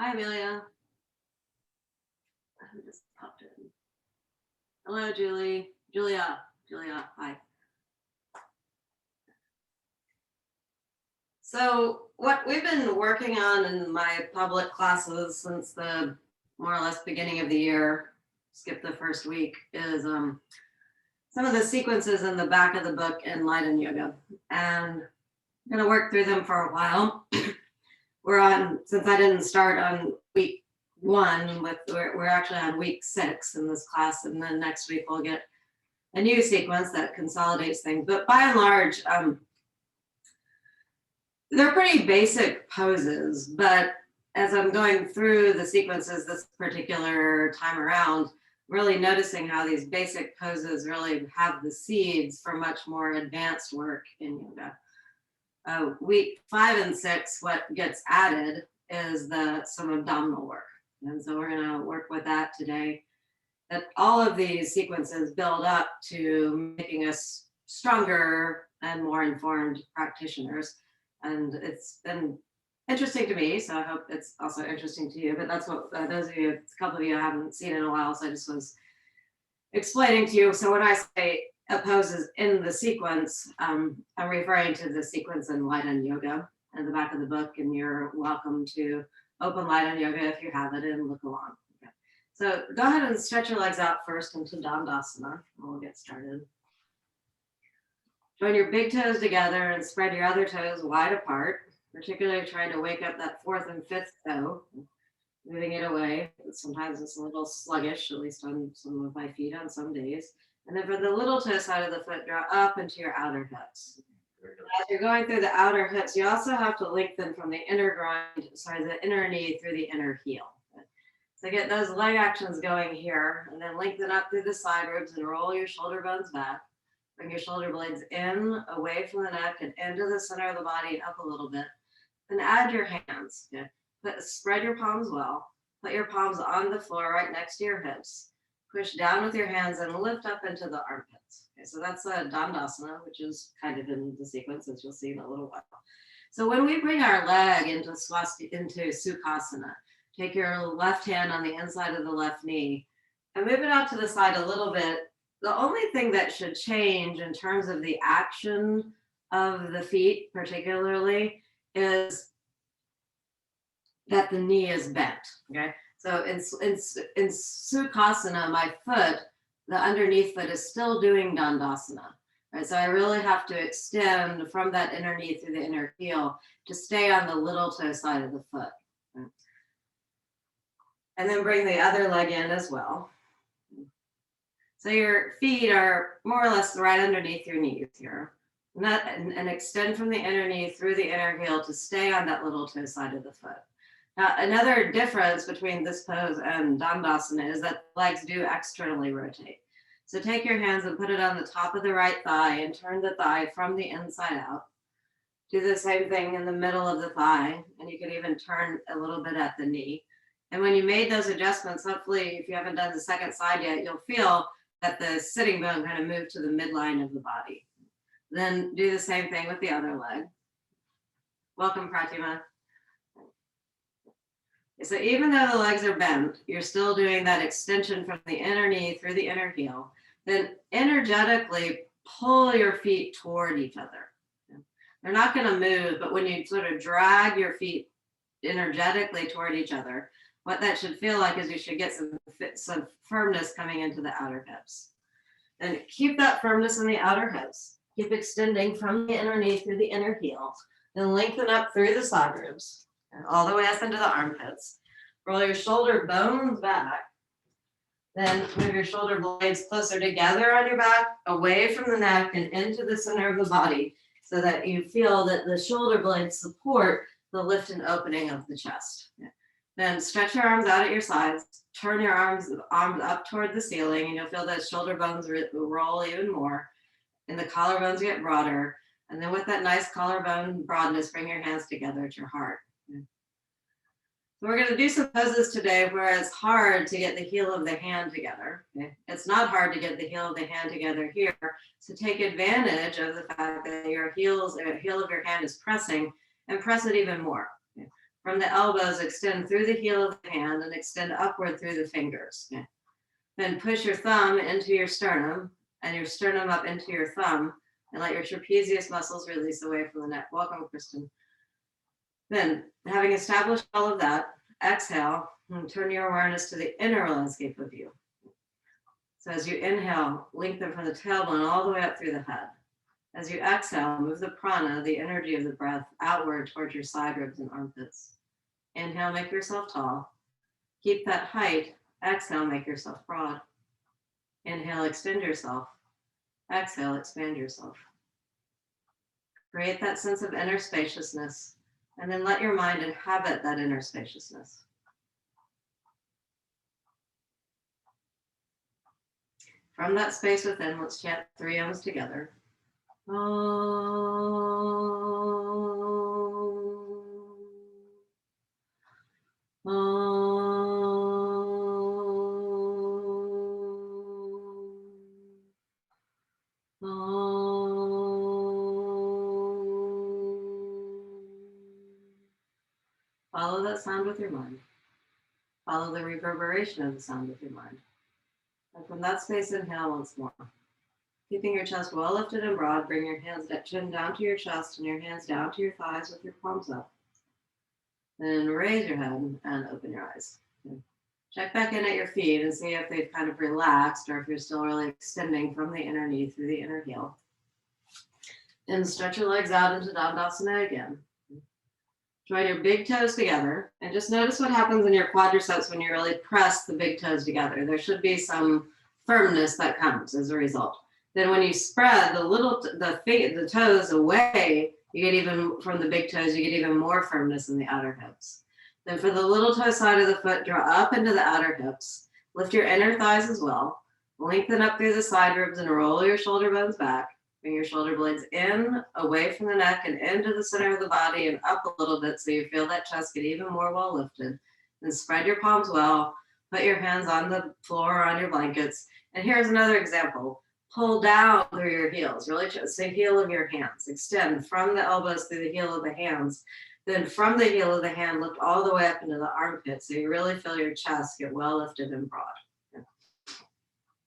Hi, Amelia. Who just popped in? Hello, Julie. Julia, hi. So what we've been working on in my public classes since the more or less beginning of the year, skip the first week, is some of the sequences in the back of the book in Light and Yoga. And I'm going to work through them for a while. Since I didn't start on week 1, we're actually on week 6 in this class, and then next week we'll get a new sequence that consolidates things. But by and large, they're pretty basic poses, but as I'm going through the sequences this particular time around, really noticing how these basic poses really have the seeds for much more advanced work in yoga. Week 5 and 6, what gets added is some abdominal work. And so we're gonna work with that today. That all of these sequences build up to making us stronger and more informed practitioners. And it's been interesting to me, so I hope it's also interesting to you. But that's what those of you, a couple of you I haven't seen in a while, so I just was explaining to you. So when I say poses in the sequence, I'm referring to the sequence in Light and Yoga in the back of the book, and you're welcome to open Light and Yoga if you have it and look along. Okay. So go ahead and stretch your legs out first into Dandasana, and we'll get started. Join your big toes together and spread your other toes wide apart, particularly trying to wake up that 4th and 5th toe, moving it away. Sometimes it's a little sluggish, at least on some of my feet on some days. And then for the little toe side of the foot, draw up into your outer hips. As you're going through the outer hips, you also have to lengthen from the the inner knee through the inner heel. So get those leg actions going here, and then lengthen up through the side ribs and roll your shoulder bones back. Bring your shoulder blades in, away from the neck, and into the center of the body and up a little bit. And add your hands. Okay? Spread your palms well. Put your palms on the floor right next to your hips. Push down with your hands and lift up into the armpits. Okay, so that's a Dandasana, which is kind of in the sequence, as you'll see in a little while. So when we bring our leg into Sukhasana, take your left hand on the inside of the left knee and move it out to the side a little bit. The only thing that should change in terms of the action of the feet particularly is that the knee is bent, okay? So in Sukhasana, my foot, the underneath foot is still doing Dandasana, right? So I really have to extend from that inner knee through the inner heel to stay on the little toe side of the foot. Right? And then bring the other leg in as well. So your feet are more or less right underneath your knees here. And extend from the inner knee through the inner heel to stay on that little toe side of the foot. Now, another difference between this pose and Dandasana is that legs do externally rotate. So take your hands and put it on the top of the right thigh and turn the thigh from the inside out. Do the same thing in the middle of the thigh, and you can even turn a little bit at the knee. And when you made those adjustments, hopefully, if you haven't done the second side yet, you'll feel that the sitting bone kind of moved to the midline of the body. Then do the same thing with the other leg. Welcome, Pratima. So even though the legs are bent, you're still doing that extension from the inner knee through the inner heel. Then energetically pull your feet toward each other. They're not going to move, but when you sort of drag your feet energetically toward each other, what that should feel like is you should get some firmness coming into the outer hips. And keep that firmness in the outer hips. Keep extending from the inner knee through the inner heel. Then lengthen up through the side ribs, all the way up into the armpits. Roll your shoulder bones back. Then move your shoulder blades closer together on your back, away from the neck and into the center of the body so that you feel that the shoulder blades support the lift and opening of the chest. Then stretch your arms out at your sides, turn your arms up toward the ceiling, and you'll feel those shoulder bones roll even more, and the collarbones get broader. And then with that nice collarbone broadness, bring your hands together at your heart. So we're going to do some poses today where it's hard to get the heel of the hand together. Okay? It's not hard to get the heel of the hand together here. So take advantage of the fact that your heel of your hand is pressing, and press it even more. Okay? From the elbows, extend through the heel of the hand and extend upward through the fingers. Okay. Then push your thumb into your sternum and your sternum up into your thumb and let your trapezius muscles release away from the neck. Welcome, Kristen. Then, having established all of that, exhale and turn your awareness to the inner landscape of you. So as you inhale, lengthen from the tailbone all the way up through the head. As you exhale, move the prana, the energy of the breath, outward towards your side ribs and armpits. Inhale, make yourself tall. Keep that height. Exhale, make yourself broad. Inhale, extend yourself. Exhale, expand yourself. Create that sense of inner spaciousness, and then let your mind inhabit that inner spaciousness. From that space within, let's chant 3 Ms together. Om. Om. Follow that sound with your mind. Follow the reverberation of the sound with your mind. And from that space, inhale once more. Keeping your chest well lifted and broad, bring your hands chin down to your chest and your hands down to your thighs with your palms up. Then raise your head and open your eyes. Okay. Check back in at your feet and see if they've kind of relaxed or if you're still really extending from the inner knee through the inner heel. And stretch your legs out into Dandasana again. Join your big toes together and just notice what happens in your quadriceps when you really press the big toes together. There should be some firmness that comes as a result. Then when you spread the toes away, you get even, from the big toes, you get even more firmness in the outer hips. Then for the little toe side of the foot, draw up into the outer hips. Lift your inner thighs as well. Lengthen up through the side ribs and roll your shoulder bones back. Bring your shoulder blades in, away from the neck and into the center of the body and up a little bit so you feel that chest get even more well lifted. Then spread your palms well. Put your hands on the floor or on your blankets. And here's another example. Pull down through your heels. Really just the heel of your hands. Extend from the elbows through the heel of the hands. Then from the heel of the hand, lift all the way up into the armpit so you really feel your chest get well lifted and broad. Okay.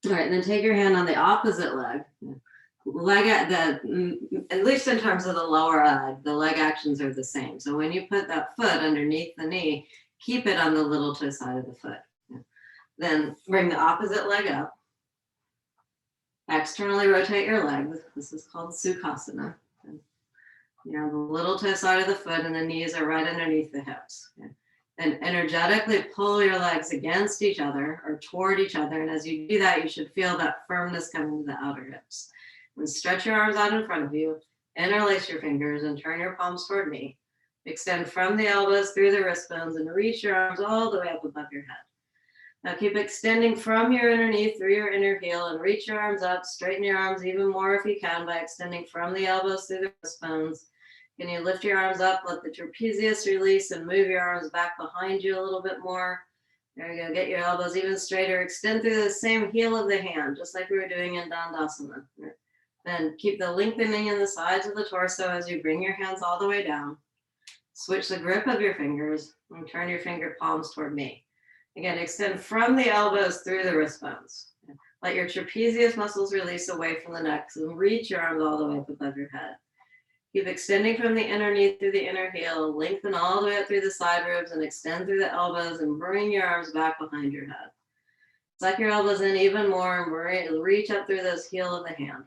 All right, and then take your hand on the opposite leg. At least in terms of the lower leg, the leg actions are the same. So when you put that foot underneath the knee, keep it on the little toe side of the foot. Then bring the opposite leg up. Externally rotate your legs. This is called Sukhasana. You know, the little toe side of the foot and the knees are right underneath the hips. Then energetically pull your legs against each other or toward each other. And as you do that, you should feel that firmness coming to the outer hips. And stretch your arms out in front of you, interlace your fingers and turn your palms toward me. Extend from the elbows through the wrist bones and reach your arms all the way up above your head. Now keep extending from your inner knee through your inner heel and reach your arms up. Straighten your arms even more if you can by extending from the elbows through the wrist bones. Can you lift your arms up, let the trapezius release and move your arms back behind you a little bit more. There you go, get your elbows even straighter. Extend through the same heel of the hand, just like we were doing in Dandasana. Then keep the lengthening in the sides of the torso as you bring your hands all the way down. Switch the grip of your fingers and turn your finger palms toward me. Again, extend from the elbows through the wrist bones. Let your trapezius muscles release away from the neck and reach your arms all the way up above your head. Keep extending from the inner knee through the inner heel. Lengthen all the way up through the side ribs and extend through the elbows and bring your arms back behind your head. Suck your elbows in even more and reach up through this heel of the hand.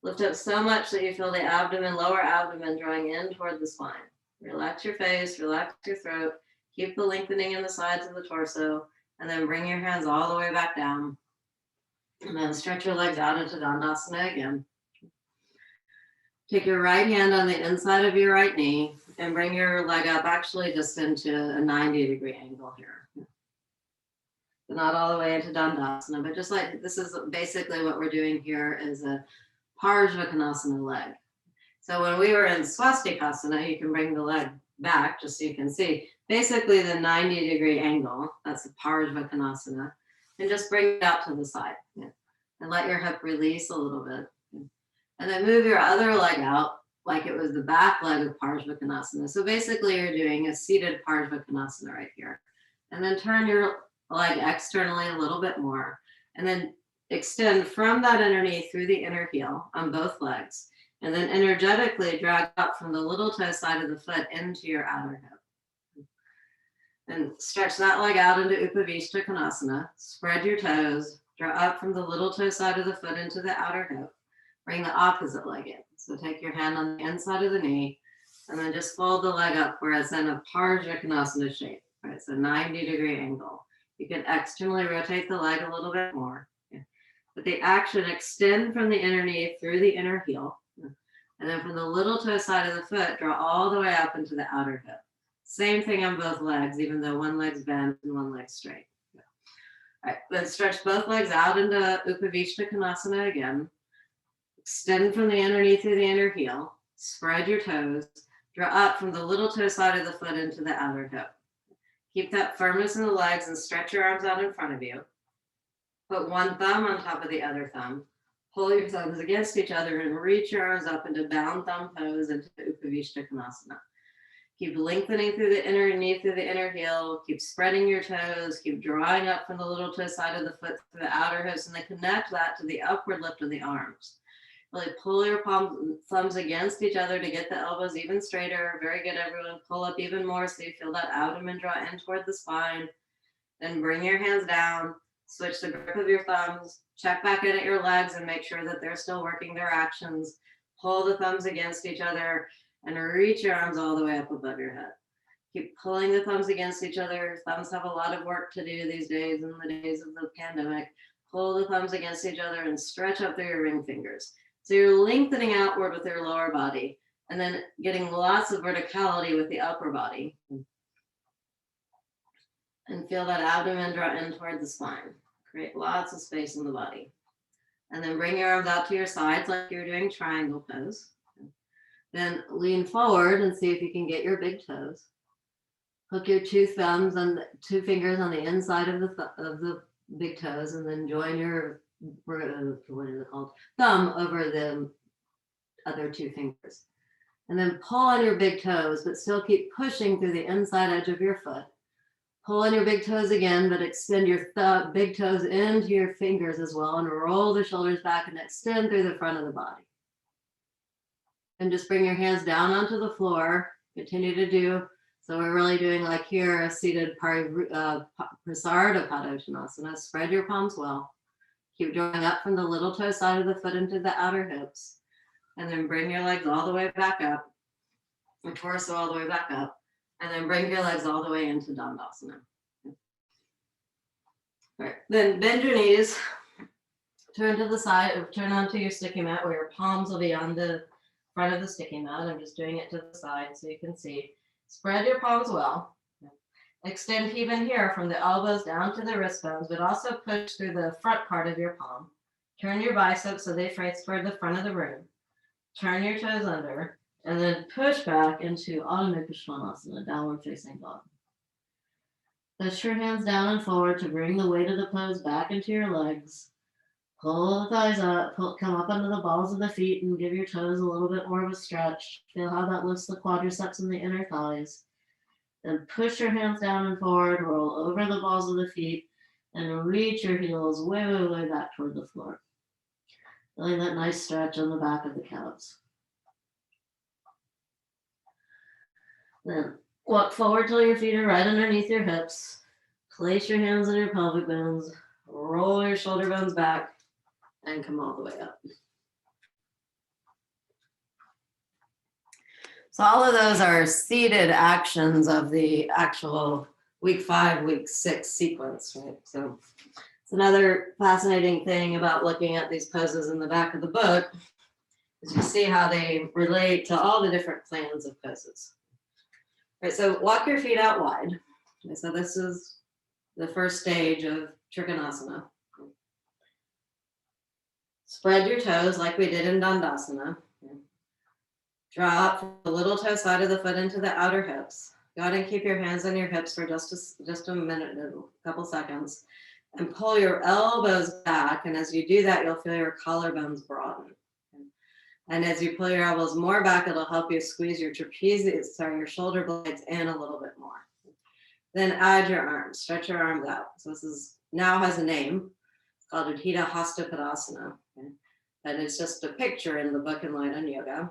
Lift up so much that you feel the abdomen, lower abdomen drawing in toward the spine. Relax your face, relax your throat. Keep the lengthening in the sides of the torso, and then bring your hands all the way back down. And then stretch your legs out into Dandasana again. Take your right hand on the inside of your right knee and bring your leg up actually just into a 90-degree angle here. So not all the way into Dandasana, but just like this is basically what we're doing here is a Parjo Tanasana leg. So when we were in Swastikasana, you can bring the leg back just so you can see. Basically the 90-degree angle, that's the Parjo Tanasana, and just bring it out to the side. And let your hip release a little bit. And then move your other leg out like it was the back leg of Parjo Tanasana. So basically you're doing a seated Parjo Tanasana right here. And then turn your leg externally a little bit more. And then extend from that inner knee through the inner heel on both legs. And then energetically drag up from the little toe side of the foot into your outer hip. And stretch that leg out into Upavishta Konasana. Spread your toes. Draw up from the little toe side of the foot into the outer hip. Bring the opposite leg in. So take your hand on the inside of the knee and then just fold the leg up where it's in a Parjo Tanasana shape. Right? It's a 90-degree angle. You can externally rotate the leg a little bit more. But the action, extend from the inner knee through the inner heel. And then from the little toe side of the foot, draw all the way up into the outer hip. Same thing on both legs, even though one leg's bent and one leg's straight. All right, then stretch both legs out into Upavishta Konasana again. Extend from the inner knee through the inner heel. Spread your toes. Draw up from the little toe side of the foot into the outer hip. Keep that firmness in the legs and stretch your arms out in front of you. Put one thumb on top of the other thumb. Pull your thumbs against each other and reach your arms up into bound thumb pose into Upavishta Konasana. Keep lengthening through the inner knee, through the inner heel. Keep spreading your toes. Keep drawing up from the little toe side of the foot to the outer hips, and then connect that to the upward lift of the arms. Really pull your thumbs against each other to get the elbows even straighter. Very good, everyone. Pull up even more so you feel that abdomen draw in toward the spine. Then bring your hands down. Switch the grip of your thumbs. Check back in at your legs and make sure that they're still working their actions. Pull the thumbs against each other and reach your arms all the way up above your head. Keep pulling the thumbs against each other. Thumbs have a lot of work to do these days in the days of the pandemic. Pull the thumbs against each other and stretch up through your ring fingers. So you're lengthening outward with your lower body and then getting lots of verticality with the upper body. And feel that abdomen draw in toward the spine. Create lots of space in the body. And then bring your arms out to your sides like you're doing triangle pose. Then lean forward and see if you can get your big toes. Hook your two thumbs and two fingers on the inside of the big toes, and then join your what is it called? Thumb over the other two fingers. And then pull on your big toes, but still keep pushing through the inside edge of your foot. Pull on your big toes again, but extend your big toes into your fingers as well, and roll the shoulders back and extend through the front of the body. And just bring your hands down onto the floor. Continue to do. So we're really doing like here, a seated Prasarita Tanasana. Spread your palms well. Keep drawing up from the little toe side of the foot into the outer hips. And then bring your legs all the way back up. Your torso all the way back up. And then bring your legs all the way into Dandasana. All right, then bend your knees. Turn to the side, or turn onto your sticky mat where your palms will be on the front of the sticky mat. I'm just doing it to the side so you can see. Spread your palms well. Extend even here from the elbows down to the wrist bones, but also push through the front part of your palm. Turn your biceps so they face toward the front of the room. Turn your toes under, and then push back into Ardha Navasana, downward facing dog. Push your hands down and forward to bring the weight of the pose back into your legs. Pull the thighs up, come up under the balls of the feet and give your toes a little bit more of a stretch. Feel how that lifts the quadriceps and the inner thighs. Then push your hands down and forward, roll over the balls of the feet, and reach your heels way, way, way back toward the floor. Feeling that nice stretch on the back of the calves. Then walk forward till your feet are right underneath your hips. Place your hands on your pelvic bones. Roll your shoulder bones back and come all the way up. So all of those are seated actions of the actual week 5, week 6 sequence, right? So it's another fascinating thing about looking at these poses in the back of the book is you see how they relate to all the different plans of poses. All right, so walk your feet out wide. Okay, so this is the first stage of Trikonasana. Spread your toes like we did in Dandasana. Draw up from the little toe side of the foot into the outer hips. Go ahead and keep your hands on your hips for just a minute, a couple seconds, and pull your elbows back. And as you do that, you'll feel your collarbones broaden. And as you pull your elbows more back, it'll help you squeeze your your shoulder blades in a little bit more. Then add your arms, stretch your arms out. So this is now has a name. It's called Ardha Navasana. Okay? And it's just a picture in the book Enlightened on Yoga.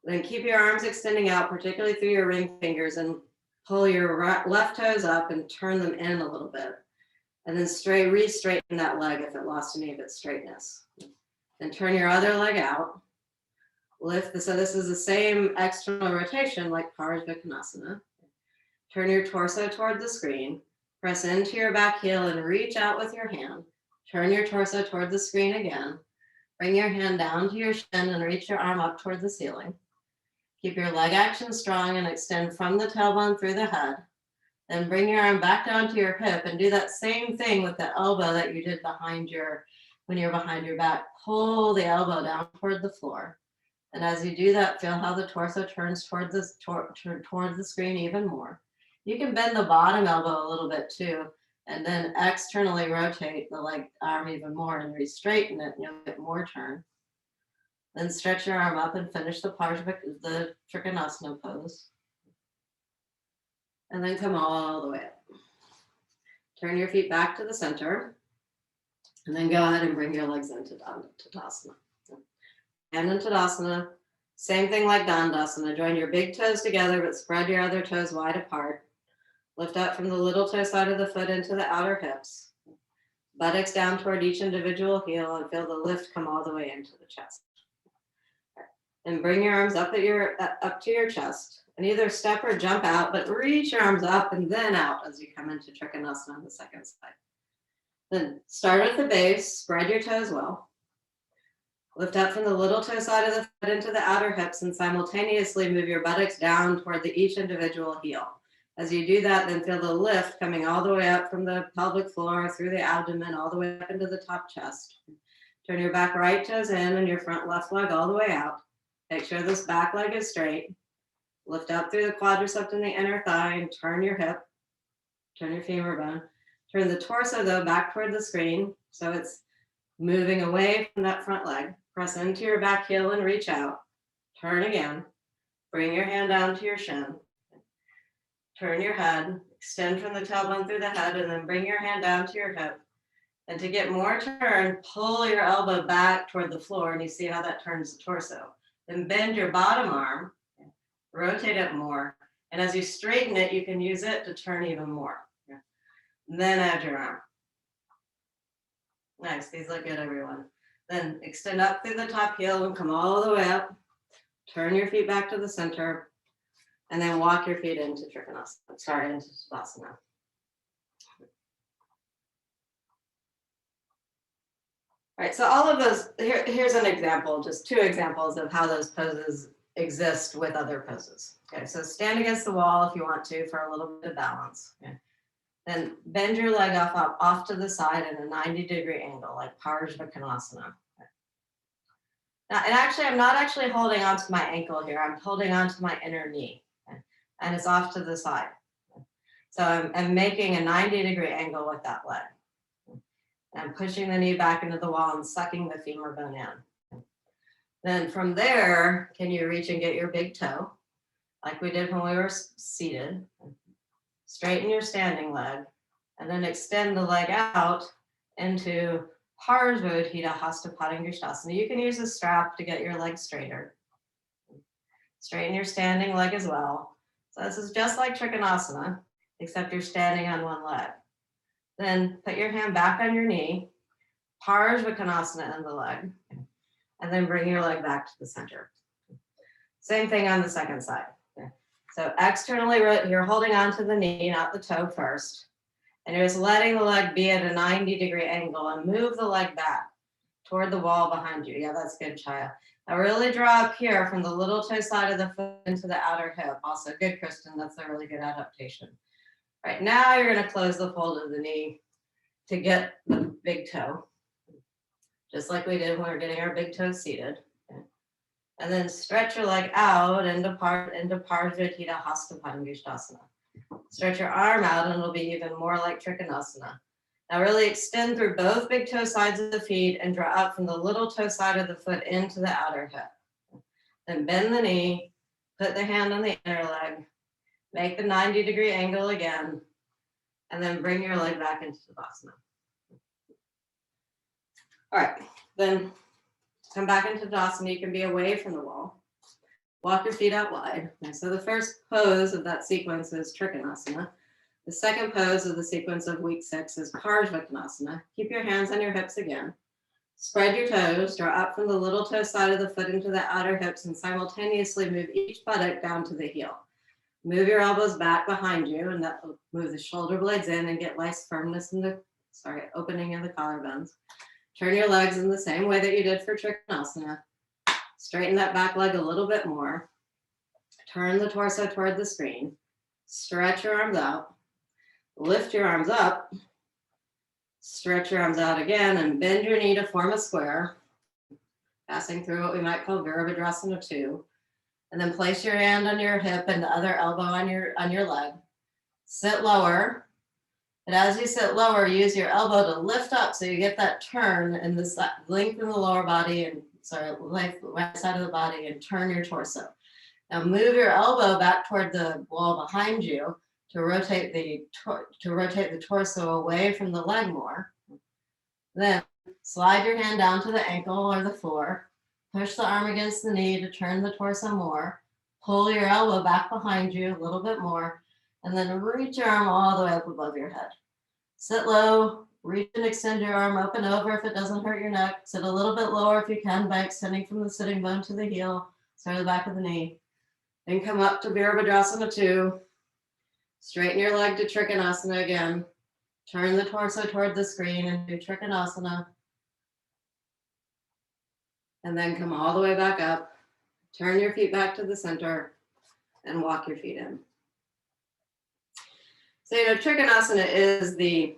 Then keep your arms extending out, particularly through your ring fingers, and pull your left toes up and turn them in a little bit. And then re-straighten that leg if it lost any of its straightness. Then turn your other leg out. So this is the same external rotation like Parjo Tanasana. Turn your torso toward the screen. Press into your back heel and reach out with your hand. Turn your torso toward the screen again. Bring your hand down to your shin and reach your arm up toward the ceiling. Keep your leg action strong and extend from the tailbone through the head. Then bring your arm back down to your hip and do that same thing with the elbow that you did when you're behind your back. Pull the elbow down toward the floor. And as you do that, feel how the torso turns toward the screen even more. You can bend the bottom elbow a little bit too, and then externally rotate the arm even more and re-straighten it, and you'll get more turn. Then stretch your arm up and finish the Trikonasana pose. And then come all the way up. Turn your feet back to the center. And then go ahead and bring your legs into Tadasana. And in Tadasana, same thing like Dandasana. Join your big toes together, but spread your other toes wide apart. Lift up from the little toe side of the foot into the outer hips. Buttocks down toward each individual heel and feel the lift come all the way into the chest. And bring your arms up to your chest. And either step or jump out, but reach your arms up and then out as you come into Trikonasana on the second side. Then start at the base, spread your toes well. Lift up from the little toe side of the foot into the outer hips and simultaneously move your buttocks down toward each individual heel. As you do that, then feel the lift coming all the way up from the pelvic floor, through the abdomen, all the way up into the top chest. Turn your back right toes in and your front left leg all the way out. Make sure this back leg is straight. Lift up through the quadricep and the inner thigh and turn your hip, turn your femur bone. Turn the torso though back toward the screen. So it's moving away from that front leg. Press into your back heel and reach out. Turn again. Bring your hand down to your shin. Turn your head, extend from the tailbone through the head, and then bring your hand down to your hip. And to get more turn, pull your elbow back toward the floor, and you see how that turns the torso. Then bend your bottom arm, rotate it more. And as you straighten it, you can use it to turn even more. And then add your arm. Nice, these look good, everyone. Then extend up through the top heel and come all the way up. Turn your feet back to the center. And then walk your feet into into Shavasana. All right, so all of those, here's an example, just two examples of how those poses exist with other poses. Okay, so stand against the wall if you want to for a little bit of balance. Okay. Then bend your leg off to the side in a 90-degree angle, like Parjo Tanasana. Okay. Now, and actually, I'm not actually holding onto my ankle here. I'm holding onto my inner knee, okay? And it's off to the side. Okay. So I'm making a 90-degree angle with that leg. I'm pushing the knee back into the wall and sucking the femur bone in. Then from there, can you reach and get your big toe, like we did when we were seated. Straighten your standing leg, and then extend the leg out into Parjo Tanasana. You can use a strap to get your leg straighter. Straighten your standing leg as well. So this is just like Trikonasana, except you're standing on one leg. Then put your hand back on your knee, Parjo Tanasana in the leg, and then bring your leg back to the center. Same thing on the second side. Okay. So externally, you're holding onto the knee, not the toe first, and you're just letting the leg be at a 90-degree angle and move the leg back toward the wall behind you. Yeah, that's good, Chaya. Now really draw up here from the little toe side of the foot into the outer hip. Also good, Kristen, that's a really good adaptation. All right, now you're gonna close the fold of the knee to get the big toe, just like we did when we were getting our big toe seated. Okay. And then stretch your leg out into Parjo Tanasana. Stretch your arm out and it'll be even more like Trikonasana. Now really extend through both big toe sides of the feet and draw up from the little toe side of the foot into the outer hip. Then bend the knee, put the hand on the inner leg, make the 90-degree angle again, and then bring your leg back into Tadasana. All right, then come back into Tadasana. You can be away from the wall. Walk your feet out wide. And so the first pose of that sequence is Trikonasana. The second pose of the sequence of week 6 is Parjo Tanasana. Keep your hands on your hips again. Spread your toes, draw up from the little toe side of the foot into the outer hips, and simultaneously move each buttock down to the heel. Move your elbows back behind you, and that will move the shoulder blades in and get nice firmness in the, opening of the collarbones. Turn your legs in the same way that you did for Trikonasana. Straighten that back leg a little bit more. Turn the torso toward the screen. Stretch your arms out. Lift your arms up. Stretch your arms out again and bend your knee to form a square, passing through what we might call Virabhadrasana 2. And then place your hand on your hip and the other elbow on your leg. Sit lower. And as you sit lower, use your elbow to lift up so you get that turn and this length in the lower body and right side of the body, and turn your torso. Now move your elbow back toward the wall behind you to rotate the torso away from the leg more. Then slide your hand down to the ankle or the floor. Push the arm against the knee to turn the torso more. Pull your elbow back behind you a little bit more, and then reach your arm all the way up above your head. Sit low, reach and extend your arm up and over if it doesn't hurt your neck. Sit a little bit lower if you can by extending from the sitting bone to the heel, start at the back of the knee. Then come up to Virabhadrasana 2. Straighten your leg to Trikonasana again. Turn the torso toward the screen and do Trikonasana. And then come all the way back up. Turn your feet back to the center and walk your feet in. So, Trikonasana is the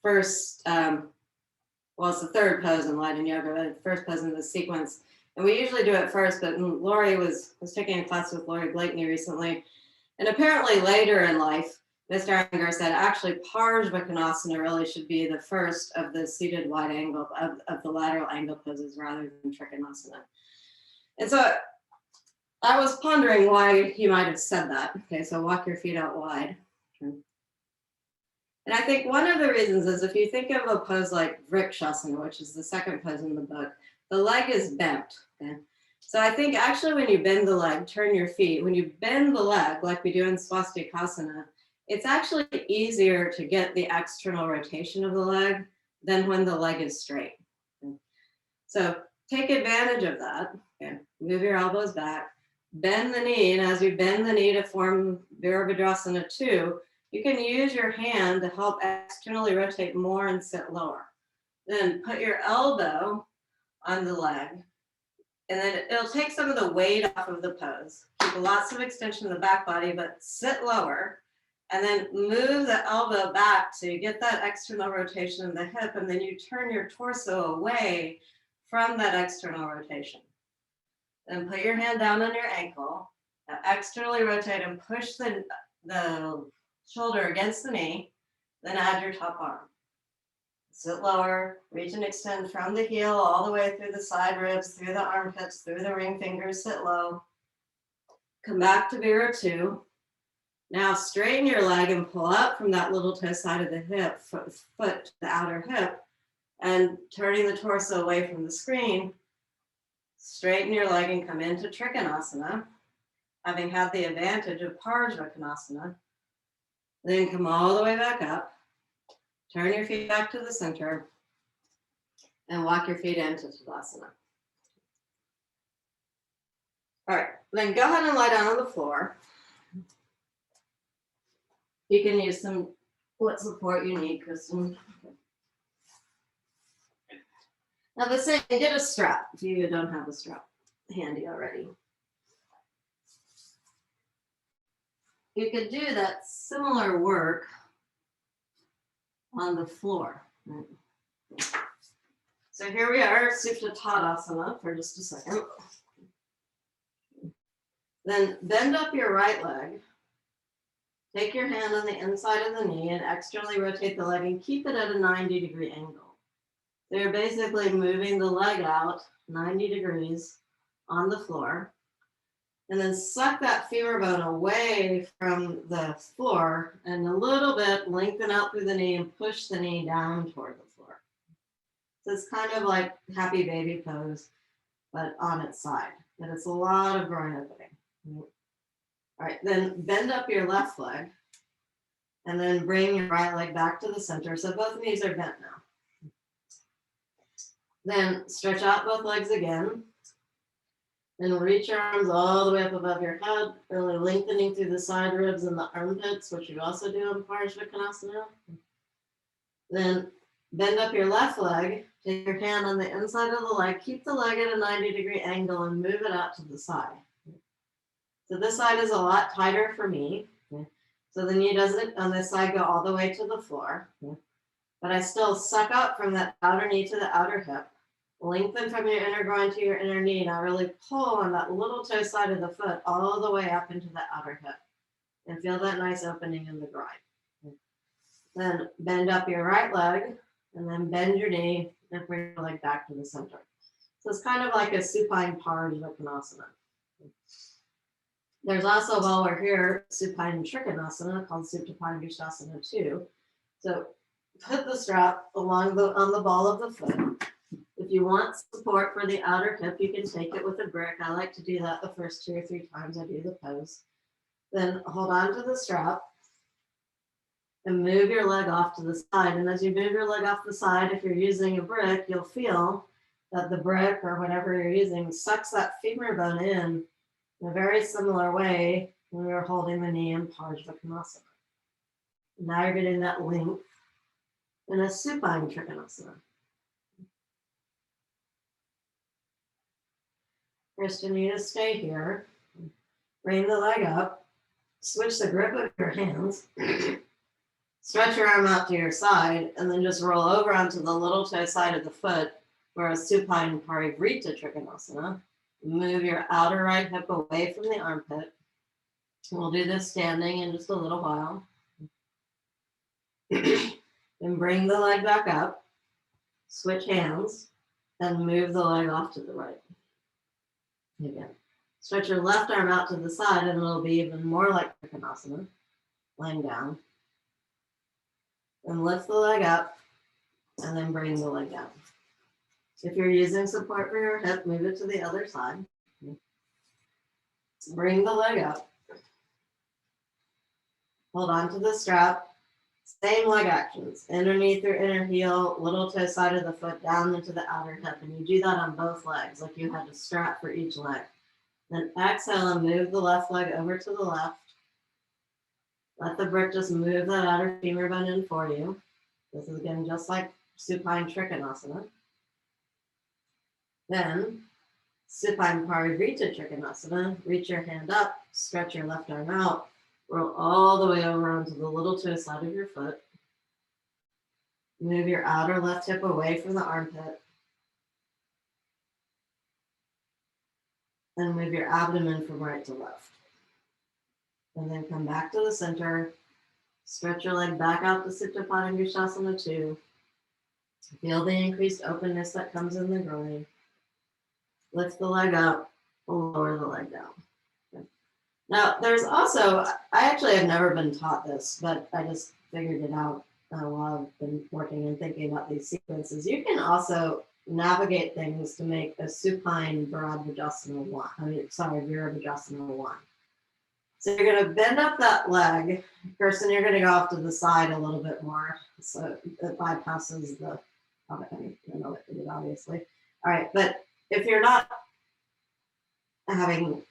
first, it's the third pose in Light and Yoga, but the first pose in the sequence. And we usually do it first, but Lori was taking a class with Lori Blakeney recently. And apparently later in life, Mr. Iyengar said, actually, Parjo Tanasana really should be the first of the seated wide angle, of the lateral angle poses rather than Trikonasana. And so I was pondering why he might have said that. Okay, so walk your feet out wide. And I think one of the reasons is if you think of a pose like Vrikshasana, which is the second pose in the book, the leg is bent. Okay? So I think actually when you bend the leg, turn your feet, when you bend the leg like we do in Swastikasana, it's actually easier to get the external rotation of the leg than when the leg is straight. Okay? So take advantage of that. Okay? Move your elbows back, bend the knee, and as you bend the knee to form Virabhadrasana 2, you can use your hand to help externally rotate more and sit lower. Then put your elbow on the leg, and then it'll take some of the weight off of the pose. Keep lots of extension in the back body, but sit lower, and then move the elbow back so you get that external rotation in the hip, and then you turn your torso away from that external rotation. Then put your hand down on your ankle, externally rotate and push the shoulder against the knee, then add your top arm. Sit lower, reach and extend from the heel all the way through the side ribs, through the armpits, through the ring fingers, sit low. Come back to Vira 2. Now straighten your leg and pull up from that little toe side of the hip, foot to the outer hip, and turning the torso away from the screen. Straighten your leg and come into Trikonasana, having had the advantage of Parjo Tanasana. Then come all the way back up. Turn your feet back to the center and walk your feet into Tadasana. All right, then go ahead and lie down on the floor. You can use what support you need, Kristen. Now the same, get a strap if you don't have a strap handy already. You could do that similar work on the floor. So here we are, Supine Trigonometry for just a second. Then bend up your right leg Take your hand on the inside of the knee and externally rotate the leg and keep it at a 90-degree angle. So you're basically moving the leg out 90 degrees on the floor, and then suck that femur bone away from the floor and a little bit lengthen out through the knee and push the knee down toward the floor. So it's kind of like happy baby pose, but on its side. And it's a lot of groin opening. All right, then bend up your left leg and then bring your right leg back to the center. So both knees are bent now. Then stretch out both legs again. And reach your arms all the way up above your head, really lengthening through the side ribs and the armpits, which you also do in Parjo Tanasana. Then bend up your left leg, take your hand on the inside of the leg, keep the leg at a 90-degree angle and move it out to the side. So this side is a lot tighter for me. So the knee doesn't on this side go all the way to the floor, but I still suck up from that outer knee to the outer hip. Lengthen from your inner groin to your inner knee. Now really pull on that little toe side of the foot all the way up into the outer hip. And feel that nice opening in the groin. Then bend up your right leg and then bend your knee and bring your leg back to the center. So it's kind of like a supine Parjo Tanasana. There's also, while we're here, Supine Trigonometry called Supine Dandasana too. So put the strap on the ball of the foot. If you want support for the outer hip, you can take it with a brick. I like to do that the first 2 or 3 times I do the pose. Then hold on to the strap and move your leg off to the side. And as you move your leg off the side, if you're using a brick, you'll feel that the brick or whatever you're using sucks that femur bone in a very similar way when you're holding the knee in Parjo Tanasana. Now you're getting that length in a supine trigonometry. First, you need to stay here. Bring the leg up. Switch the grip of your hands. Stretch your arm out to your side, and then just roll over onto the little toe side of the foot for a supine Parivita Tripanasana. Move your outer right hip away from the armpit. We'll do this standing in just a little while. Then bring the leg back up. Switch hands, and move the leg off to the right. Again, stretch your left arm out to the side and it'll be even more like Sukhasana, laying down. And lift the leg up and then bring the leg down. If you're using support for your hip, move it to the other side. Bring the leg up. Hold on to the strap. Same leg actions, underneath your inner heel, little toe side of the foot down into the outer hip. And you do that on both legs, like you had a strap for each leg. Then exhale and move the left leg over to the left. Let the brick just move that outer femur bone in for you. This is again just like supine trigonometry. Then supine Parivita Tripanasana. Reach your hand up, stretch your left arm out. Roll all the way over onto the little toe side of your foot. Move your outer left hip away from the armpit. And move your abdomen from right to left. And then come back to the center. Stretch your leg back out to Supine Trigonometry 2. Feel the increased openness that comes in the groin. Lift the leg up, lower the leg down. Now, there's also, I actually have never been taught this, but I just figured it out while I've been working and thinking about these sequences. You can also navigate things to make a supine Virabhadrasana 1. So you're going to bend up that leg. First, and you're going to go off to the side a little bit more. So it bypasses the, obviously. All right, but if you're not having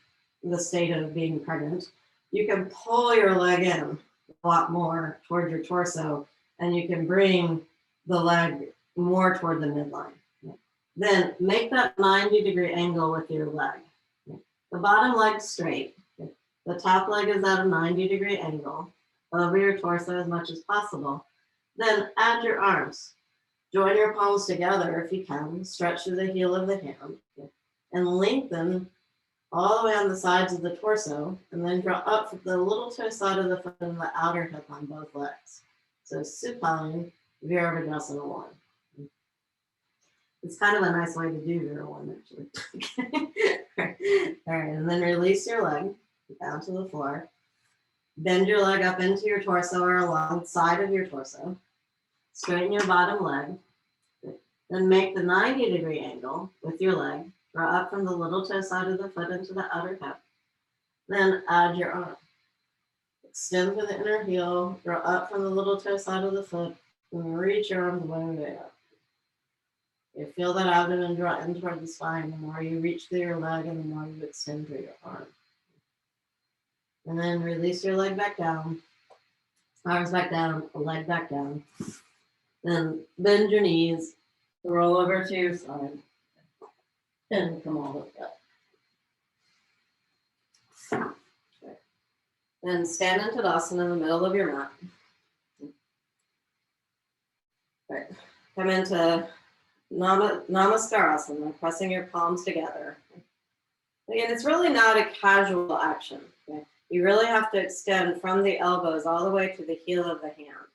the state of being pregnant, you can pull your leg in a lot more toward your torso, and you can bring the leg more toward the midline. Then make that 90-degree angle with your leg. The bottom leg's straight. The top leg is at a 90-degree angle over your torso as much as possible. Then add your arms. Join your palms together if you can. Stretch through the heel of the hand and lengthen all the way on the sides of the torso, and then draw up from the little toe side of the foot and the outer hip on both legs. So supine Virabhadrasana 1. It's kind of a nice way to do Vira 1, actually. All right, and then release your leg down to the floor. Bend your leg up into your torso or along the side of your torso. Straighten your bottom leg. Then make the 90-degree angle with your leg. Draw up from the little toe side of the foot into the outer hip. Then add your arm. Extend to the inner heel. Draw up from the little toe side of the foot. And reach your arms way up. You feel that abdomen draw in toward the spine. The more you reach through your leg and the more you extend through your arm. And then release your leg back down. Arms back down, leg back down. Then bend your knees. Roll over to your side. And come all the way up. Okay. Then stand in Tadasana in the middle of your mat. Right. Come into Namaste, pressing your palms together. Again, it's really not a casual action. Okay? You really have to extend from the elbows all the way to the heel of the hand.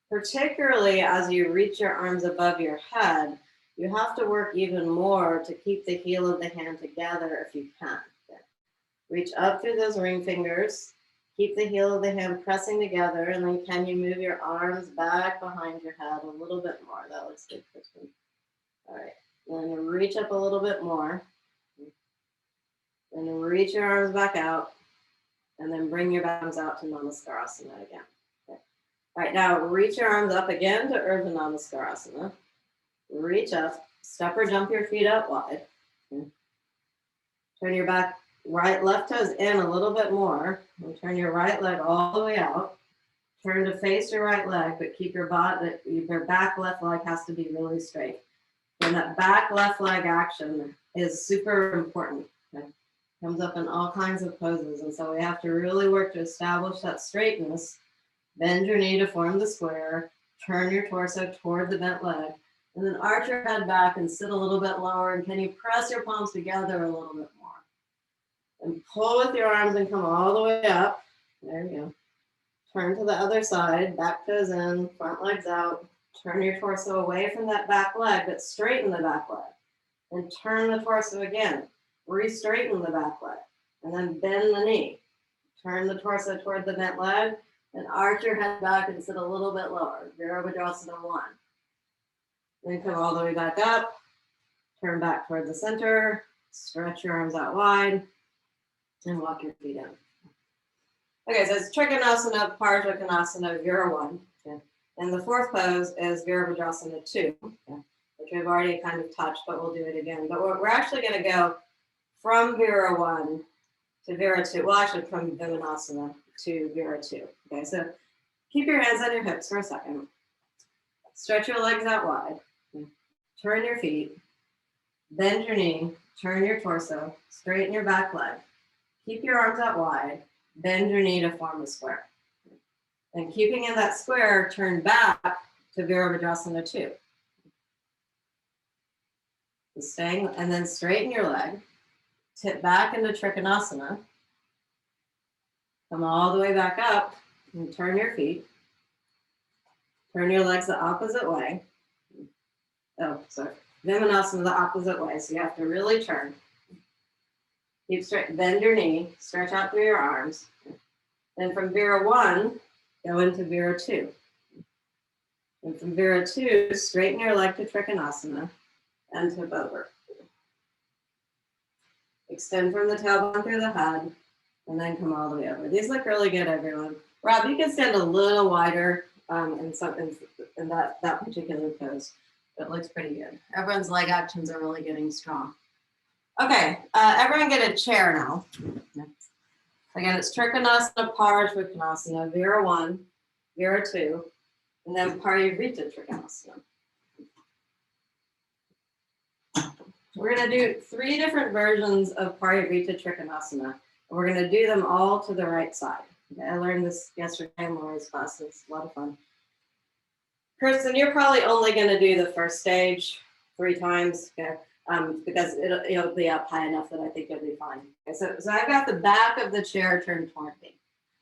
Particularly as you reach your arms above your head, you have to work even more to keep the heel of the hand together if you can. Okay? Reach up through those ring fingers. Keep the heel of the hand pressing together, and then can you move your arms back behind your head a little bit more? That looks good, Kristen. All right, then reach up a little bit more. Then reach your arms back out, and then bring your arms out to Namaste again. Okay. All right, now reach your arms up again to Ardha Navasana. Reach up, step or jump your feet out wide. Okay. Turn your left toes in a little bit more. And turn your right leg all the way out. Turn to face your right leg, but keep your back left leg has to be really straight. And that back left leg action is super important. Okay? Comes up in all kinds of poses. And so we have to really work to establish that straightness. Bend your knee to form the square. Turn your torso toward the bent leg. And then arch your head back and sit a little bit lower. And can you press your palms together a little bit more? And pull with your arms and come all the way up. There you go. Turn to the other side. Back toes in, front legs out. Turn your torso away from that back leg, but straighten the back leg. And turn the torso again. Re-straighten the back leg. And then bend the knee. Turn the torso toward the bent leg. And arch your head back and sit a little bit lower. Virabhadrasana 1. Then come all the way back up. Turn back toward the center. Stretch your arms out wide. And walk your feet in. Okay, so it's Trikonasana, Parjo Tanasana, Vira 1. Okay. And the fourth pose is Virabhadrasana 2, okay, which we've already kind of touched, but we'll do it again. But we're actually going to go from Vira 1 to Vira 2. Well, actually from Vimanasana to Vira 2. Okay, so keep your hands on your hips for a second. Stretch your legs out wide. Okay. Turn your feet. Bend your knee. Turn your torso. Straighten your back leg. Keep your arms out wide. Bend your knee to form a square. And keeping in that square, turn back to Virabhadrasana 2. Staying, and then straighten your leg. Tip back into Trikonasana. Come all the way back up and turn your feet. Turn your legs the opposite way. Oh, sorry. Vimanasana the opposite way, so you have to really turn. Keep straight, bend your knee, stretch out through your arms. Then from Vira 1, go into Vira 2. And from Vira 2, straighten your leg to Trikonasana and tip over. Extend from the tailbone through the head, and then come all the way over. These look really good, everyone. Rob, you can stand a little wider in that particular pose. It looks pretty good. Everyone's leg actions are really getting strong. Okay, everyone get a chair now. Again, it's Trikonasana, Parjo Tanasana, Vira 1, Vira 2, and then Parivita Tripanasana. We're going to do 3 different versions of Parivita Tripanasana. We're going to do them all to the right side. Okay, I learned this yesterday in Laura's class. It's a lot of fun. Kristen, you're probably only going to do the first stage 3 times. Okay. because it'll be up high enough that I think you'll be fine. Okay, so I've got the back of the chair turned toward me.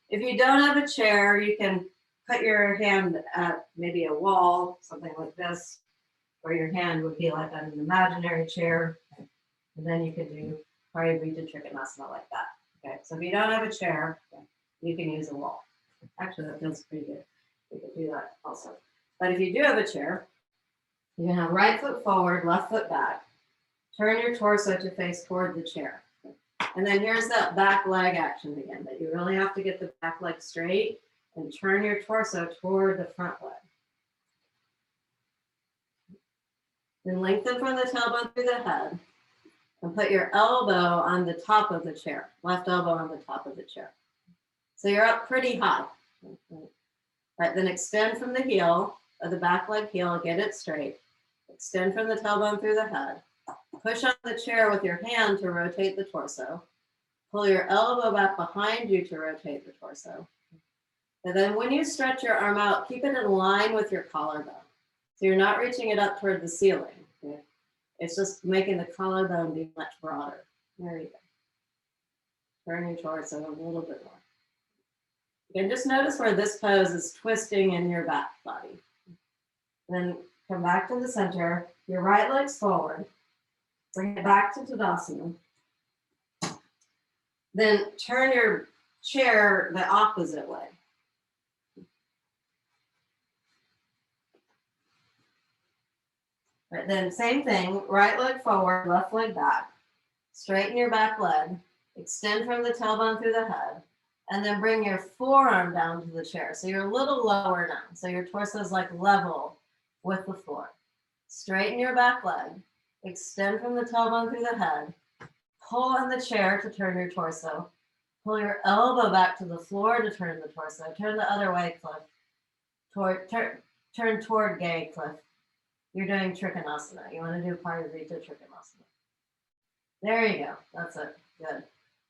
If you don't have a chair, you can put your hand at maybe a wall, something like this, or your hand would be like on an imaginary chair. And then you could do Parivita Tripanasana like that. Okay, so if you don't have a chair, you can use a wall. Actually, that feels pretty good. You could do that also. But if you do have a chair, you can have right foot forward, left foot back. Turn your torso to face toward the chair. And then here's that back leg action again, that you really have to get the back leg straight and turn your torso toward the front leg. Then lengthen from the tailbone through the head and put your elbow on the top of the chair, left elbow on the top of the chair. So you're up pretty high. Right, then extend from the heel, of the back leg heel, get it straight. Extend from the tailbone through the head. Push on the chair with your hand to rotate the torso. Pull your elbow back behind you to rotate the torso. And then when you stretch your arm out, keep it in line with your collarbone. So you're not reaching it up toward the ceiling. Okay? It's just making the collarbone be much broader. There you go. Turn your torso a little bit more. You can just notice where this pose is twisting in your back body. Then come back to the center, your right leg's forward. Bring it back to Tadasana. Then turn your chair the opposite way. Right, then same thing, right leg forward, left leg back. Straighten your back leg. Extend from the tailbone through the head. And then bring your forearm down to the chair. So you're a little lower now. So your torso is like level with the floor. Straighten your back leg. Extend from the tailbone through the head. Pull on the chair to turn your torso. Pull your elbow back to the floor to turn the torso. Turn the other way, Cliff. Turn toward Gay, Cliff. You're doing Trikonasana. You want to do Parivita Tripanasana. There you go. That's it. Good.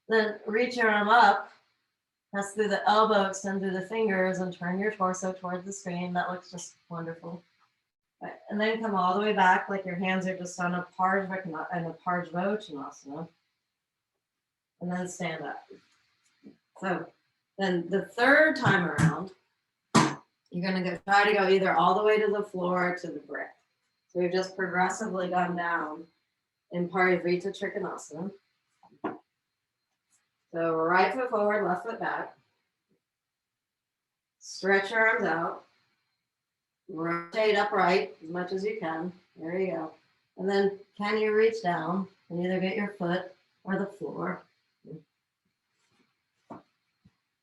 Then reach your arm up. Press through the elbow, extend through the fingers, and turn your torso towards the screen. That looks just wonderful. Right. And then come all the way back like your hands are just on a Parjo Tanasana. And then stand up. So then the third time around, you're going to try to go either all the way to the floor or to the brick. So we've just progressively gone down in Parivita Tripanasana. So right foot forward, left foot back. Stretch your arms out. Rotate upright as much as you can. There you go. And then can you reach down and either get your foot or the floor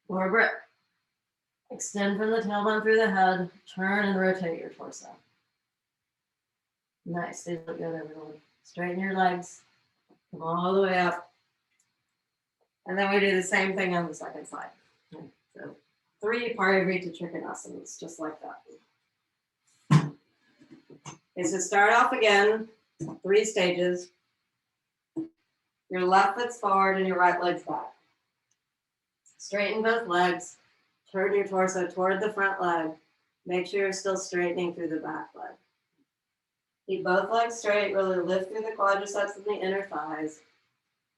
or a brick. Extend from the tailbone through the head. Turn and rotate your torso. Nice. These look good, everyone. Straighten your legs. Come all the way up. And then we do the same thing on the second side. Okay, so 3 Parivita Tripanasanas, just like that. Okay, so start off again, 3 stages. Your left foot's forward and your right leg's back. Straighten both legs. Turn your torso toward the front leg. Make sure you're still straightening through the back leg. Keep both legs straight, really lift through the quadriceps and the inner thighs.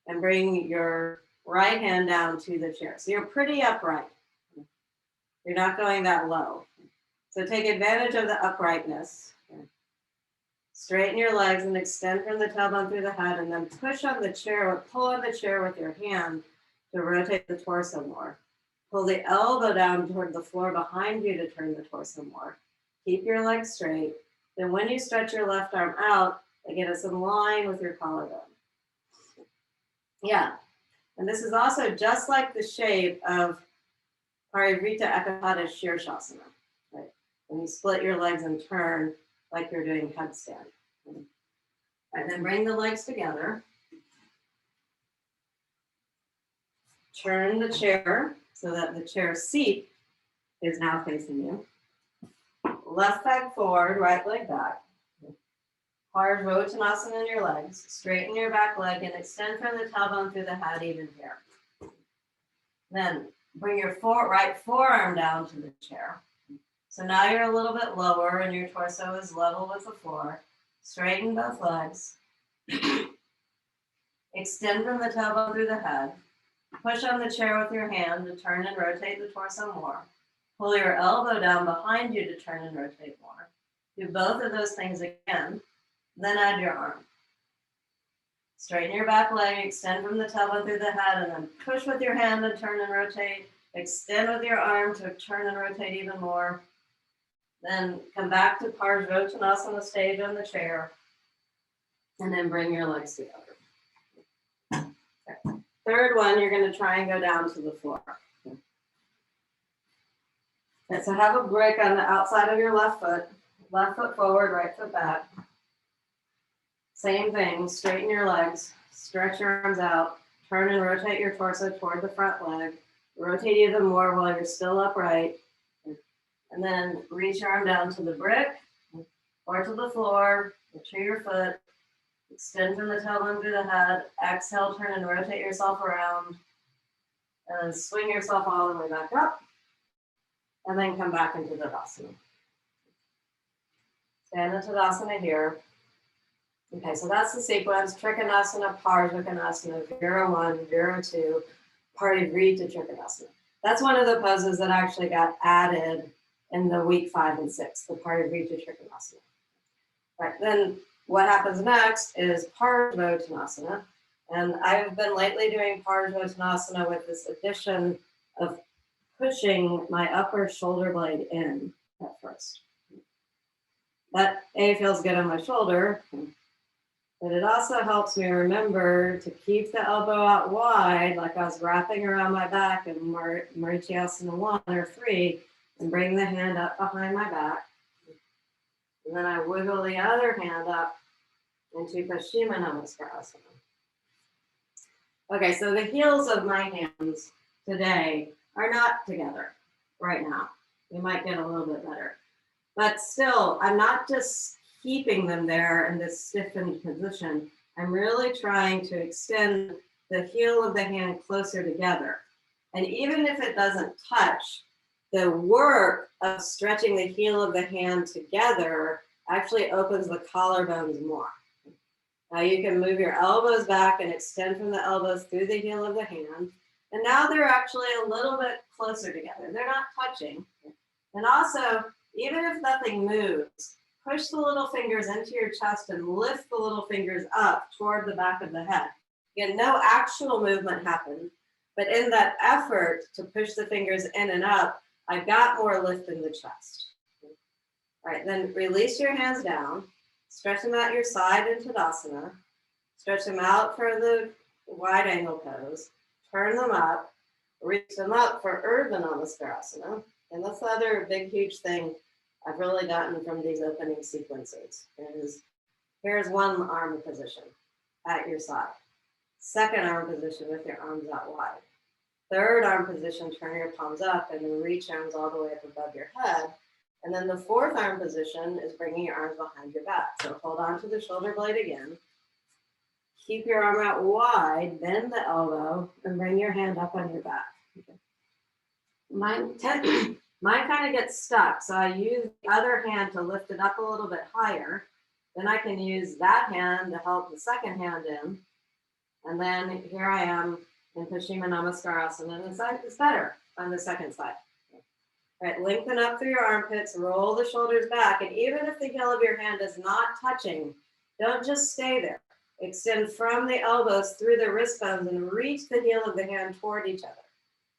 And bring your right hand down to the chair. So you're pretty upright. You're not going that low. So take advantage of the uprightness. Straighten your legs and extend from the tailbone through the head, and then push on the chair, or pull on the chair with your hand to rotate the torso more. Pull the elbow down toward the floor behind you to turn the torso more. Keep your legs straight. Then when you stretch your left arm out, again, it's in line with your collarbone. Yeah. And this is also just like the shape of Parivita Ekapada Shirshasana, right? When you split your legs and turn like you're doing headstand. And then bring the legs together. Turn the chair so that the chair seat is now facing you. Left leg forward, right leg back. Parjo Tanasana in your legs. Straighten your back leg and extend from the tailbone through the head even here. Then bring your right forearm down to the chair. So now you're a little bit lower and your torso is level with the floor. Straighten both legs. Extend from the tailbone through the head. Push on the chair with your hand to turn and rotate the torso more. Pull your elbow down behind you to turn and rotate more. Do both of those things again, then add your arm. Straighten your back leg, extend from the tailbone through the head, and then push with your hand to turn and rotate. Extend with your arm to turn and rotate even more. Then come back to Parjo Tanasana stage on the chair, and then bring your legs together. Okay. Third one, you're going to try and go down to the floor. Okay, so have a brick on the outside of your left foot forward, right foot back. Same thing, straighten your legs, stretch your arms out, turn and rotate your torso toward the front leg, rotate even more while you're still upright, and then reach your arm down to the brick or to the floor, to your foot, extend from the tailbone through the head, exhale, turn and rotate yourself around, and then swing yourself all the way back up, and then come back into Tadasana. Stand in Tadasana here. Okay, so that's the sequence: Trikonasana, Parjo Tanasana, Vira 1, Vira 2, Parivita Tripanasana. That's one of the poses that actually got added in the week 5 and 6, the Parivita Tripanasana. Right, then what happens next is Parjo Tanasana. And I've been lately doing Parjo Tanasana with this addition of pushing my upper shoulder blade in at first. That feels good on my shoulder, but it also helps me remember to keep the elbow out wide, like I was wrapping around my back in Marichyasana 1 or 3, and bring the hand up behind my back. And then I wiggle the other hand up into Paschimma Namaste. Okay, so the heels of my hands today are not together right now. You might get a little bit better. But still, I'm not just keeping them there in this stiffened position. I'm really trying to extend the heel of the hand closer together. And even if it doesn't touch, the work of stretching the heel of the hand together actually opens the collarbones more. Now you can move your elbows back and extend from the elbows through the heel of the hand. And now they're actually a little bit closer together. They're not touching. And also, even if nothing moves, push the little fingers into your chest and lift the little fingers up toward the back of the head. Again, no actual movement happened, but in that effort to push the fingers in and up, I got more lift in the chest. All right, then release your hands down, stretch them out your side in Tadasana, stretch them out for the wide angle pose, turn them up, reach them up for Ardha Navasana. And that's the other big, huge thing I've really gotten from these opening sequences is here's one arm position at your side. Second arm position with your arms out wide. Third arm position, turn your palms up and then reach arms all the way up above your head. And then the fourth arm position is bringing your arms behind your back. So hold on to the shoulder blade again. Keep your arm out wide, bend the elbow, and bring your hand up on your back. Okay. Mine kind of gets stuck, so I use the other hand to lift it up a little bit higher. Then I can use that hand to help the second hand in. And then here I am in Paschimma Namaste, and it's better on the second side. All right, lengthen up through your armpits, roll the shoulders back, and even if the heel of your hand is not touching, don't just stay there. Extend from the elbows through the wrist bones and reach the heel of the hand toward each other.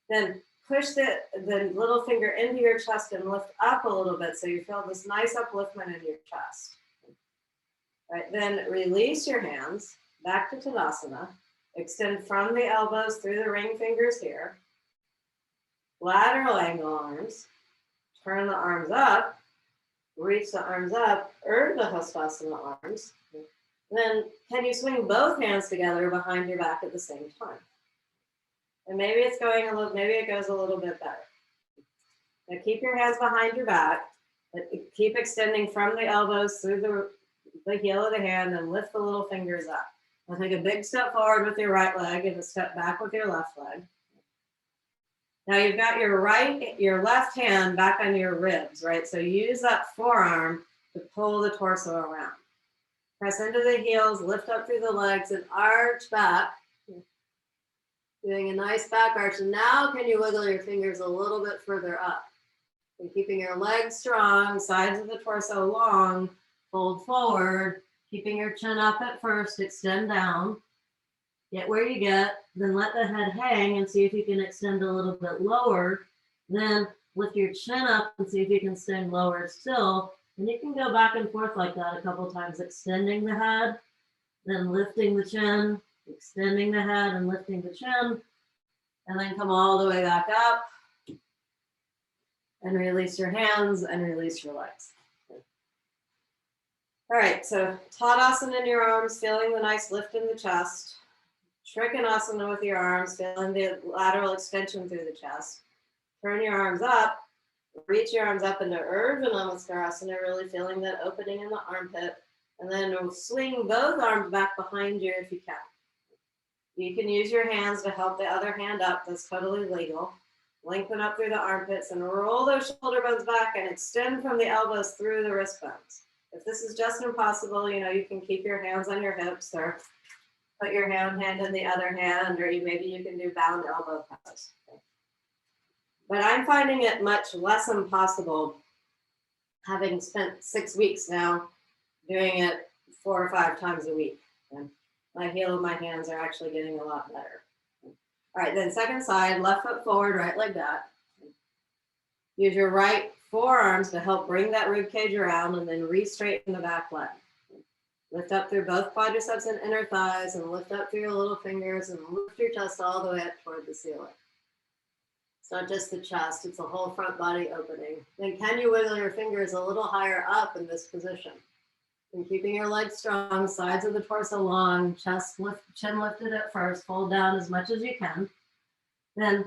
Then push the little finger into your chest and lift up a little bit so you feel this nice upliftment in your chest. All right, then release your hands back to Tadasana. Extend from the elbows through the ring fingers here. Lateral angle arms. Turn the arms up. Reach the arms up. Ardha Hastasana arms. Then can you swing both hands together behind your back at the same time? And maybe it's going a little, maybe it goes a little bit better. Now keep your hands behind your back, but keep extending from the elbows through the heel of the hand and lift the little fingers up. Now take a big step forward with your right leg and a step back with your left leg. Now you've got your left hand back on your ribs, right? So use that forearm to pull the torso around. Press into the heels, lift up through the legs and arch back. Doing a nice back arch. And now can you wiggle your fingers a little bit further up? And keeping your legs strong, sides of the torso long, fold forward, keeping your chin up at first, extend down. Get where you get, then let the head hang and see if you can extend a little bit lower. Then lift your chin up and see if you can extend lower still. And you can go back and forth like that a couple times, extending the head, then lifting the chin, extending the head and lifting the chin, and then come all the way back up and release your hands and release your legs. All right, so Tadasana in your arms, feeling the nice lift in the chest. Tripanasana with your arms, feeling the lateral extension through the chest. Turn your arms up, reach your arms up into Ardha Navasana, really feeling that opening in the armpit. And then we'll swing both arms back behind you if you can. You can use your hands to help the other hand up. That's totally legal. Lengthen up through the armpits and roll those shoulder bones back and extend from the elbows through the wrist bones. If this is just impossible, you can keep your hands on your hips or put your hand in the other hand, or maybe you can do bound elbow pose. But I'm finding it much less impossible, having spent 6 weeks now doing it 4 or 5 times a week. And my heel of my hands are actually getting a lot better. All right, then second side, left foot forward, right leg back. Use your right forearms to help bring that rib cage around and then re-straighten the back leg. Lift up through both quadriceps and inner thighs and lift up through your little fingers and lift your chest all the way up toward the ceiling. It's not just the chest, it's the whole front body opening. Then can you wiggle your fingers a little higher up in this position? And keeping your legs strong, sides of the torso long, chin lifted at first, fold down as much as you can. Then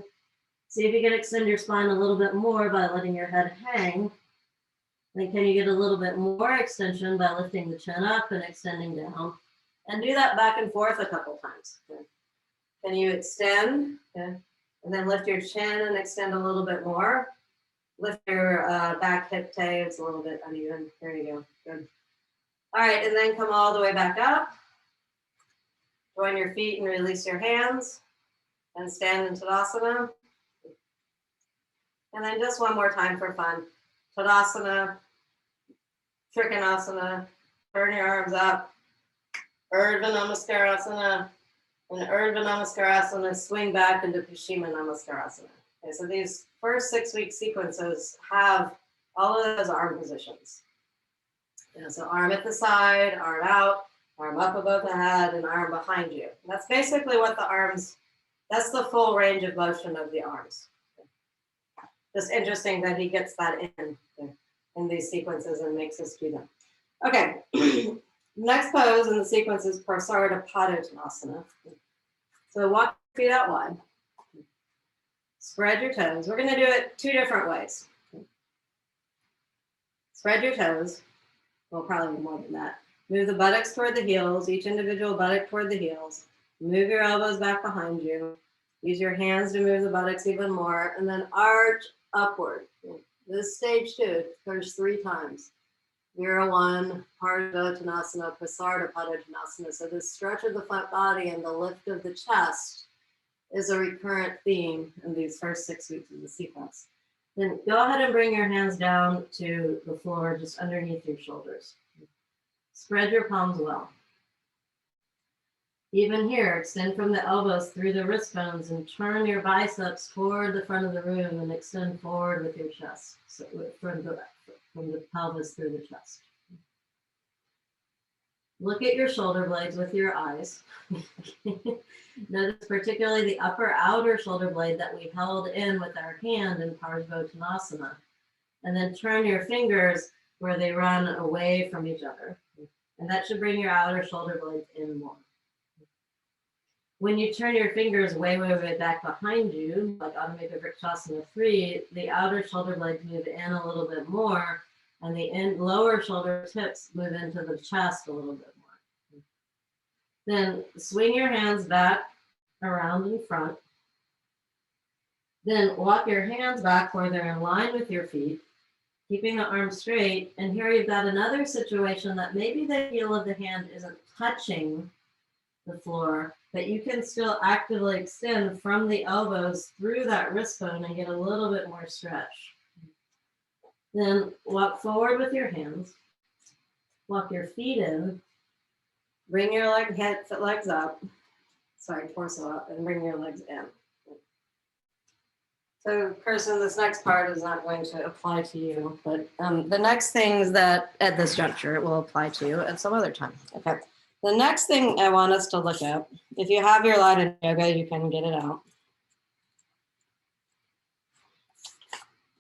see if you can extend your spine a little bit more by letting your head hang. Then can you get a little bit more extension by lifting the chin up and extending down? And do that back and forth a couple times. Okay. Can you extend? Okay. And then lift your chin and extend a little bit more. Lift your back hip tay, it's a little bit uneven. There you go, good. All right, and then come all the way back up. Join your feet and release your hands. And stand in Tadasana. And then just one more time for fun. Tadasana, Tripanasana, turn your arms up. Ardha Namaskara, and Ardha Namaskara, swing back into Paschima Namaskara. Okay, so these first 6-week sequences have all of those arm positions. So arm at the side, arm out, arm up above the head, and arm behind you. That's basically what the arms, that's the full range of motion of the arms. Just interesting that he gets that in these sequences and makes us do them. Okay, next pose in the sequence is Prasarita Tanasana. So walk your feet out wide. Spread your toes. We're going to do it 2 different ways. Spread your toes. Well, probably more than that. Move the buttocks toward the heels, each individual buttock toward the heels. Move your elbows back behind you. Use your hands to move the buttocks even more, and then arch upward. This stage 2 occurs 3 times. 0-1, Parjo Tanasana, Prasarita Tanasana. So this stretch of the front body and the lift of the chest is a recurrent theme in these first 6 weeks of the sequence. Then go ahead and bring your hands down to the floor just underneath your shoulders. Spread your palms well. Even here, extend from the elbows through the wrist bones and turn your biceps toward the front of the room and extend forward with your chest, so from the pelvis through the chest. Look at your shoulder blades with your eyes. Notice particularly the upper outer shoulder blade that we held in with our hand in Parjo Tanasana. And then turn your fingers where they run away from each other. And that should bring your outer shoulder blades in more. When you turn your fingers way, way, way back behind you, like Automated Vrikshasana 3, the outer shoulder blades move in a little bit more, and the lower shoulder tips move into the chest a little bit more. Then swing your hands back around in front. Then walk your hands back where they're in line with your feet. keeping the arm straight. And here you've got another situation that maybe the heel of the hand isn't touching the floor, but you can still actively extend from the elbows through that wrist bone and get a little bit more stretch. Then walk forward with your hands, walk your feet in, bring your legs up, torso up, and bring your legs in. So, Kirsten, this next part is not going to apply to you, but the next things that at this juncture it will apply to you at some other time. Okay. The next thing I want us to look at, if you have your lighted yoga, you can get it out,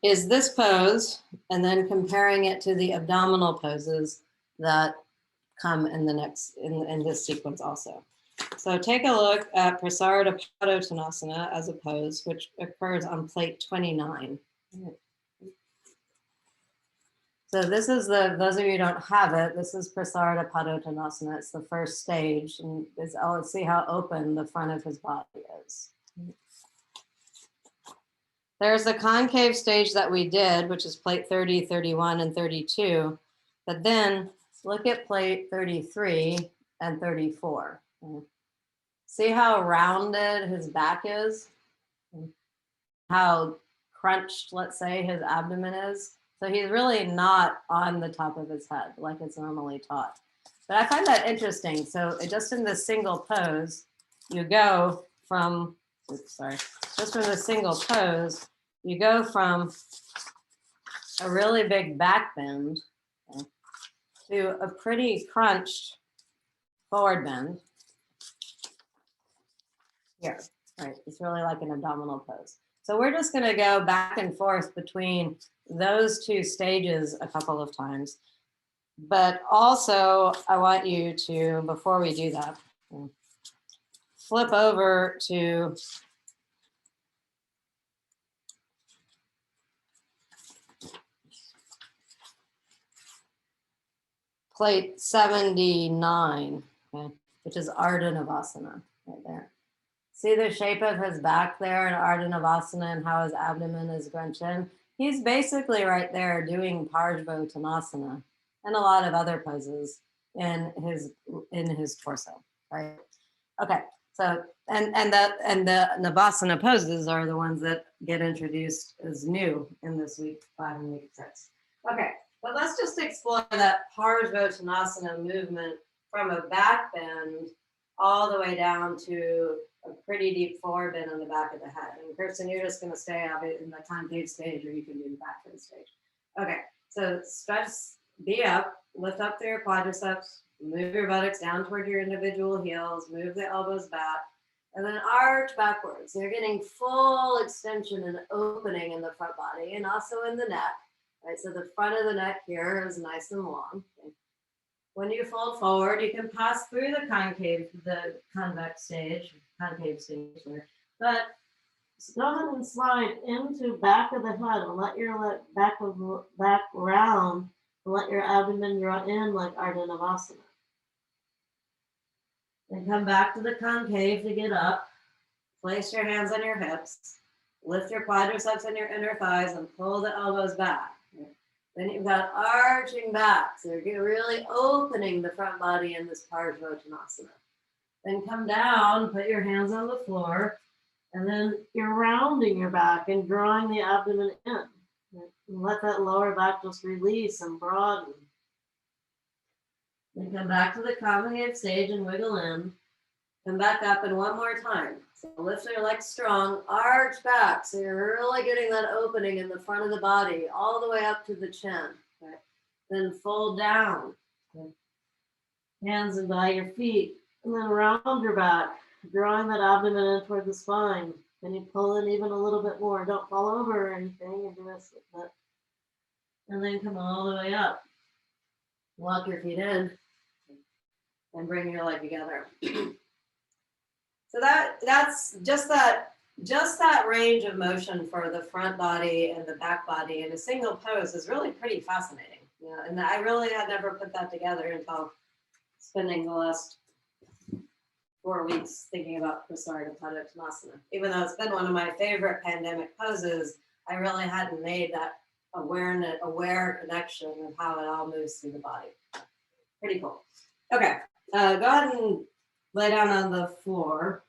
is this pose, and then comparing it to the abdominal poses that come in the next, in this sequence also. So take a look at Prasarita Tanasana as a pose, which occurs on plate 29. So this is those of you who don't have it, this is Prasarita Tanasana. It's the first stage, and let's see how open the front of his body is. There's the concave stage that we did, which is plate 30, 31, and 32. But then look at plate 33 and 34. See how rounded his back is? How crunched, let's say, his abdomen is? So he's really not on the top of his head like it's normally taught. But I find that interesting. So just in this single pose, you go from, just from the single pose, you go from a really big back bend to a pretty crunched forward bend. Here, right? It's really like an abdominal pose. So we're just going to go back and forth between those two stages a couple of times. But also, I want you to, before we do that, flip over to plate 79, okay, which is Ardha Navasana, right there. See the shape of his back there in Ardha Navasana and how his abdomen is scrunched in? He's basically right there doing Parjo Tanasana and a lot of other poses in his torso, right? Okay, so and the Navasana poses are the ones that get introduced as new in this week 5 and week 6. Okay, but let's just explore that Parjo Tanasana movement from a back bend all the way down to a pretty deep forward bend on the back of the head. And Kirsten, you're just going to stay out in the concave stage, or you can do the back bend stage. Okay, so stretch, be up, lift up through your quadriceps, move your buttocks down toward your individual heels, move the elbows back, and then arch backwards. So you're getting full extension and opening in the front body and also in the neck. Right, so the front of the neck here is nice and long. Okay. When you fold forward, you can pass through the convex stage, concave stage there. But go ahead and slide into back of the head and let your back round and let your abdomen draw in like Ardha Navasana. Then come back to the concave to get up. Place your hands on your hips. Lift your quadriceps and your inner thighs and pull the elbows back. Then you've got arching back. So you're really opening the front body in this Parjo Tanasana. Then come down, put your hands on the floor, and then you're rounding your back and drawing the abdomen in. And let that lower back just release and broaden. Then come back to the concave stage and wiggle in. Come back up and one more time. So lift your legs strong, arch back. So you're really getting that opening in the front of the body, all the way up to the chin. Okay. Then fold down. Okay. Hands in by your feet. And then round your back, drawing that abdomen in toward the spine. Then you pull in even a little bit more. Don't fall over or anything. And do this with that. And then come all the way up. Walk your feet in. And bring your leg together. So that's just that range of motion for the front body and the back body in a single pose is really pretty fascinating. You know, and I really had never put that together until spending the last 4 weeks thinking about Prasarita Tanasana. Even though it's been one of my favorite pandemic poses, I really hadn't made that aware connection of how it all moves through the body. Pretty cool. Okay, go ahead and lay down on the floor.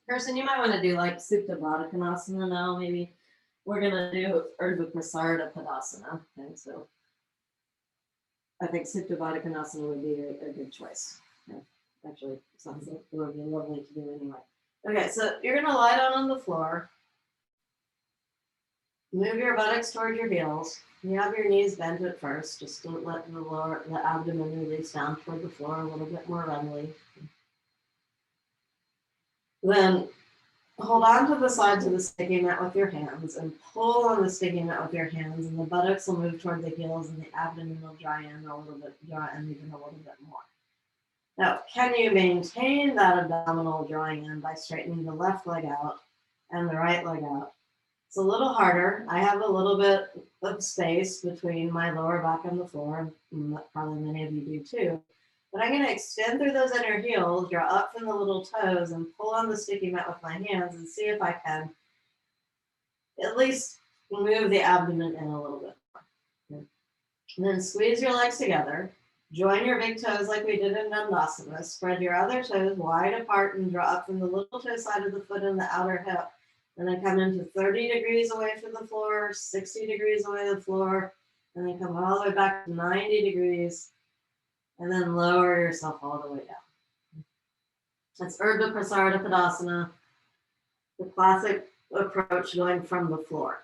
Kirsten, you might want to do like Supta Baddha Tanasana now, maybe. We're going to do Ardha Prasarita Tanasana. Okay, so I think Supta Baddha Tanasana would be a good choice. Yeah, actually, sounds like it would be lovely to do anyway. Okay, so you're going to lie down on the floor. Move your buttocks toward your heels. You have your knees bent at first. Just don't let the abdomen release down toward the floor a little bit more readily. Then hold on to the sides of the sticky mat with your hands and pull on the sticky mat with your hands, and the buttocks will move toward the heels and the abdomen will draw in even a little bit more. Now, can you maintain that abdominal drawing in by straightening the left leg out and the right leg out? It's a little harder. I have a little bit of space between my lower back and the floor, and probably many of you do too. But I'm going to extend through those inner heels, draw up from the little toes, and pull on the sticky mat with my hands and see if I can at least move the abdomen in a little bit more. Okay. And then squeeze your legs together. Join your big toes like we did in Dandasana. Spread your other toes wide apart and draw up from the little toe side of the foot and the outer hip. And then come into 30 degrees away from the floor, 60 degrees away from the floor, and then come all the way back to 90 degrees. And then lower yourself all the way down. That's Ardha Prasarita Tadasana, the classic approach going from the floor.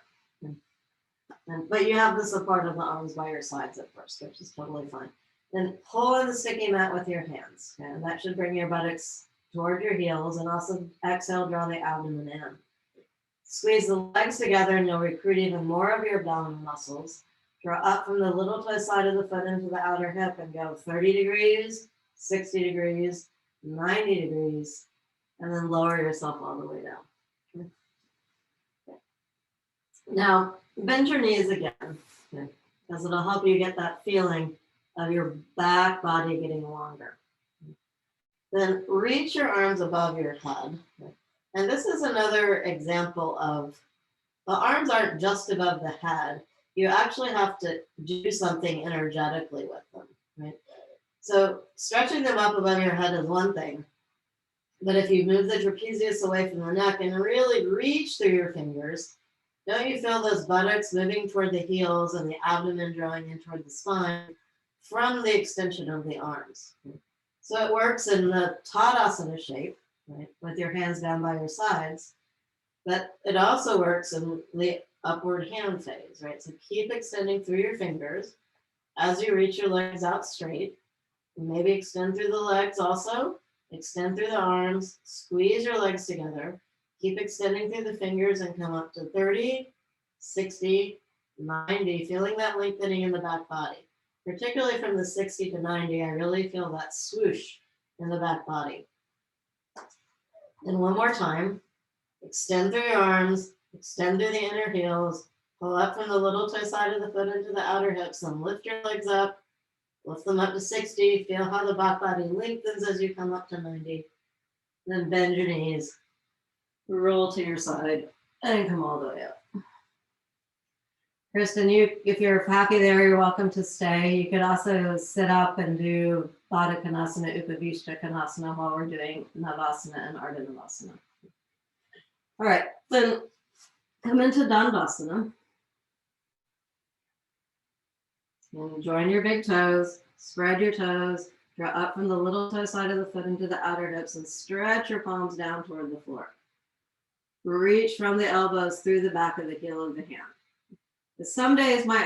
But you have the support of the arms by your sides at first, which is totally fine. Then pull on the sticky mat with your hands. Okay? And that should bring your buttocks toward your heels, and also exhale, draw the abdomen in. Squeeze the legs together and you'll recruit even more of your abdominal muscles. Draw up from the little toe side of the foot into the outer hip and go 30 degrees, 60 degrees, 90 degrees, and then lower yourself all the way down. Okay. Now, bend your knees again, because it'll help you get that feeling of your back body getting longer. Then reach your arms above your head. And this is another example of the arms aren't just above the head. You actually have to do something energetically with them, right? So stretching them up above your head is one thing, but if you move the trapezius away from the neck and really reach through your fingers, don't you feel those buttocks moving toward the heels and the abdomen drawing in toward the spine from the extension of the arms? So it works in the Tadasana shape, right, with your hands down by your sides, but it also works in the upward hand phase, right? So keep extending through your fingers as you reach your legs out straight. Maybe extend through the legs also, extend through the arms, squeeze your legs together, keep extending through the fingers and come up to 30, 60, 90, feeling that lengthening in the back body. Particularly from the 60 to 90, I really feel that swoosh in the back body. And one more time, extend through your arms, extend through the inner heels, pull up from the little toe side of the foot into the outer hips and lift your legs up, lift them up to 60, feel how the back body lengthens as you come up to 90. Then bend your knees, roll to your side, and come all the way up. Kristen, if you're happy there, you're welcome to stay. You could also sit up and do Baddha Konasana, Upavishta Konasana while we're doing Navasana and Ardha Navasana. All right, then come into Dandasana. And join your big toes, spread your toes, draw up from the little toe side of the foot into the outer hips and stretch your palms down toward the floor. Reach from the elbows through the back of the heel of the hand. Some days my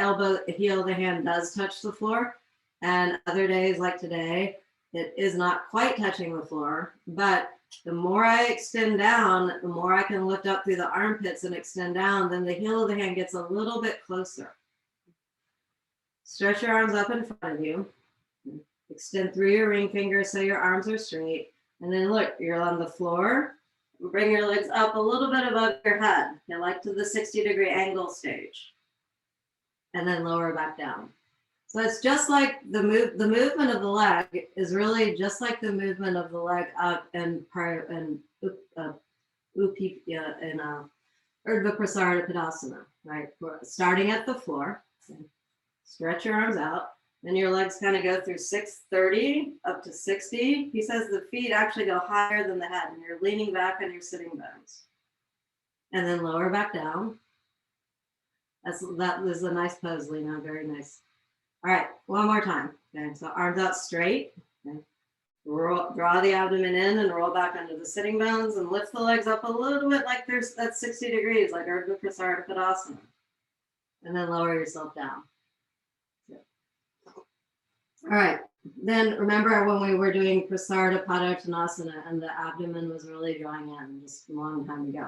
heel of the hand does touch the floor, and other days like today, it is not quite touching the floor, but the more I extend down, the more I can lift up through the armpits and extend down, then the heel of the hand gets a little bit closer. Stretch your arms up in front of you. Extend through your ring fingers so your arms are straight. And then look, you're on the floor. Bring your legs up a little bit above your head, like to the 60-degree angle stage. And then lower back down. So it's just like the movement of the leg is really just like the movement of the leg up and Ardha Prasarita Tanasana, right? Starting at the floor, stretch your arms out. Then your legs kind of go through 630 up to 60. He says the feet actually go higher than the head, and you're leaning back on your sitting bones. And then lower back down. That is a nice pose, Lena. Very nice. All right, one more time. Okay, so arms out straight. Okay. Draw the abdomen in and roll back under the sitting bones and lift the legs up a little bit like that's 60 degrees, like Ardha Prasarita Tanasana. And then lower yourself down. All right, then remember when we were doing Prasarita Tanasana and the abdomen was really drawing in just a long time ago.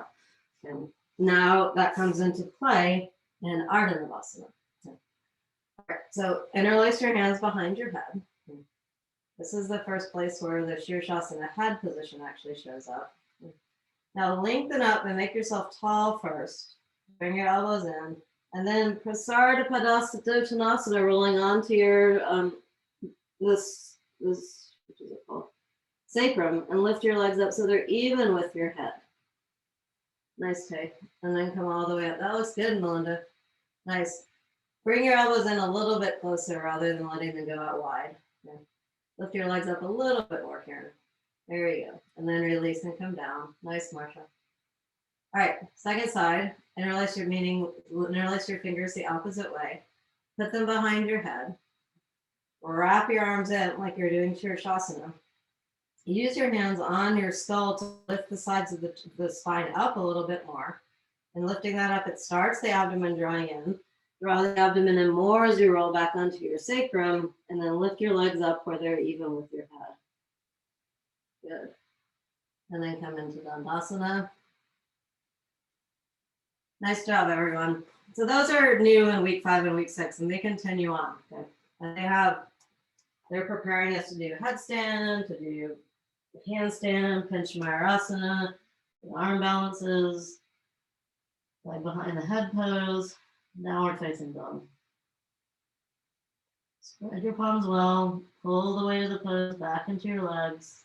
Okay. Now that comes into play in Ardha Navasana. Okay. All right, so interlace your hands behind your head. Okay. This is the first place where the Shavasana head position actually shows up. Okay. Now lengthen up and make yourself tall first. Bring your elbows in, and then Prasarita Tanasana, rolling onto your this what is it called? Sacrum, and lift your legs up so they're even with your head. Nice take. And then come all the way up. That looks good, Melinda. Nice. Bring your elbows in a little bit closer rather than letting them go out wide. Okay. Lift your legs up a little bit more, Karen. There you go. And then release and come down. Nice, Marsha. All right, second side. Interlace your fingers the opposite way. Put them behind your head. Wrap your arms in like you're doing Shavasana. Use your hands on your skull to lift the sides of the spine up a little bit more. And lifting that up, it starts the abdomen drawing in. Draw the abdomen in more as you roll back onto your sacrum, and then lift your legs up where they're even with your head. Good. And then come into Dandasana. Nice job, everyone. So those are new in week 5 and week 6, and they continue on. Okay? And they're preparing us to do headstand, to do handstand, Panchamayurasana, arm balances, lie behind the head pose, downward facing dog. Spread your palms well, pull the weight of the pose back into your legs.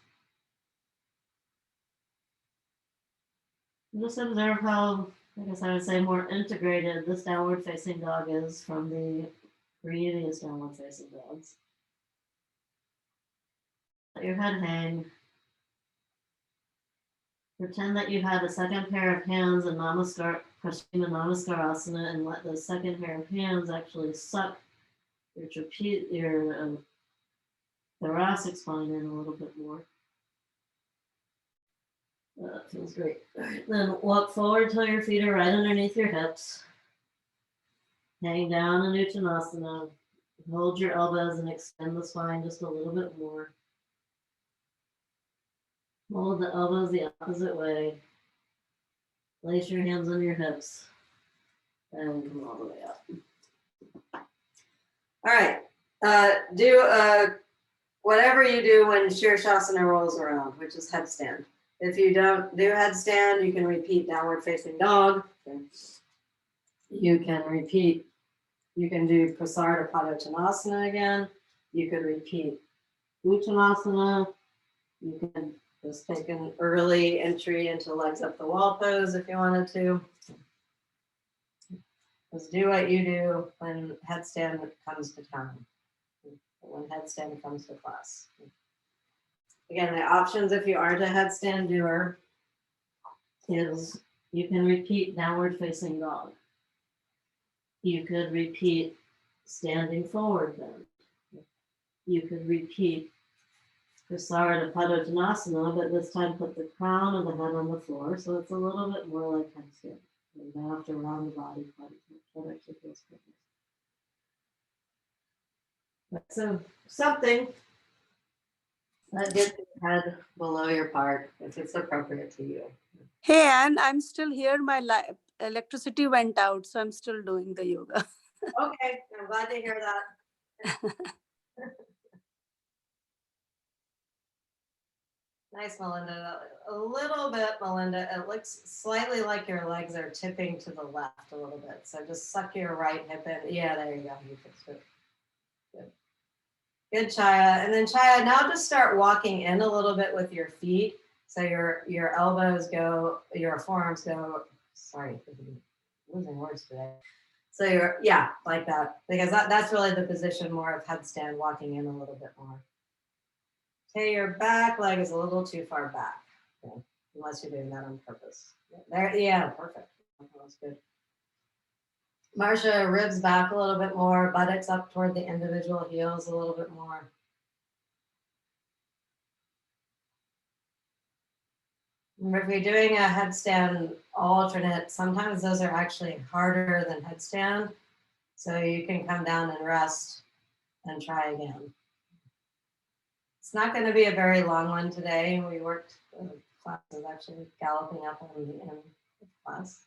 And just observe how, I guess I would say, more integrated this downward facing dog is from the previous downward facing dogs. Let your head hang. Pretend that you had a second pair of hands in Namaste and let the second pair of hands actually suck your thoracic spine in a little bit more. That feels great. All right, then walk forward till your feet are right underneath your hips. Hang down in Uttanasana. Hold your elbows and extend the spine just a little bit more. Hold the elbows the opposite way. Place your hands on your hips. And come all the way up. All right. Do whatever you do when Shavasana rolls around, which is headstand. If you don't do headstand, you can repeat downward facing dog. Okay. You can do Prasarita Tanasana again. You could repeat Uttanasana. You can just take an early entry into legs up the wall pose if you wanted to. Just do what you do when headstand comes to town, when headstand comes to class. Again, the options if you aren't a headstand doer is you can repeat downward facing dog. You could repeat standing forward bend. You could repeat Prasarita Tanasana, but this time put the crown of the head on the floor, so it's a little bit more like headstand. You don't have to round the body quite as much. That actually feels good. So something that gets your head below your part if it's appropriate to you. Hey, Anne, I'm still here. My electricity went out, so I'm still doing the yoga. Okay, I'm glad to hear that. Nice, Melinda. A little bit, Melinda. It looks slightly like your legs are tipping to the left a little bit. So just suck your right hip in. Yeah, there you go. You fixed it. Good. Good, Chaya. And then Chaya, now just start walking in a little bit with your feet. So your elbows go, your forearms go sorry, I'm losing words today. So you're, yeah, like that, because that's really the position more of headstand, walking in a little bit more. Okay, your back leg is a little too far back, okay, unless you're doing that on purpose. There, yeah, perfect. That's good. Marcia, ribs back a little bit more, buttocks up toward the individual heels a little bit more. If you're doing a headstand alternate, sometimes those are actually harder than headstand. So you can come down and rest and try again. It's not going to be a very long one today. We worked, class is actually galloping up on the end of class.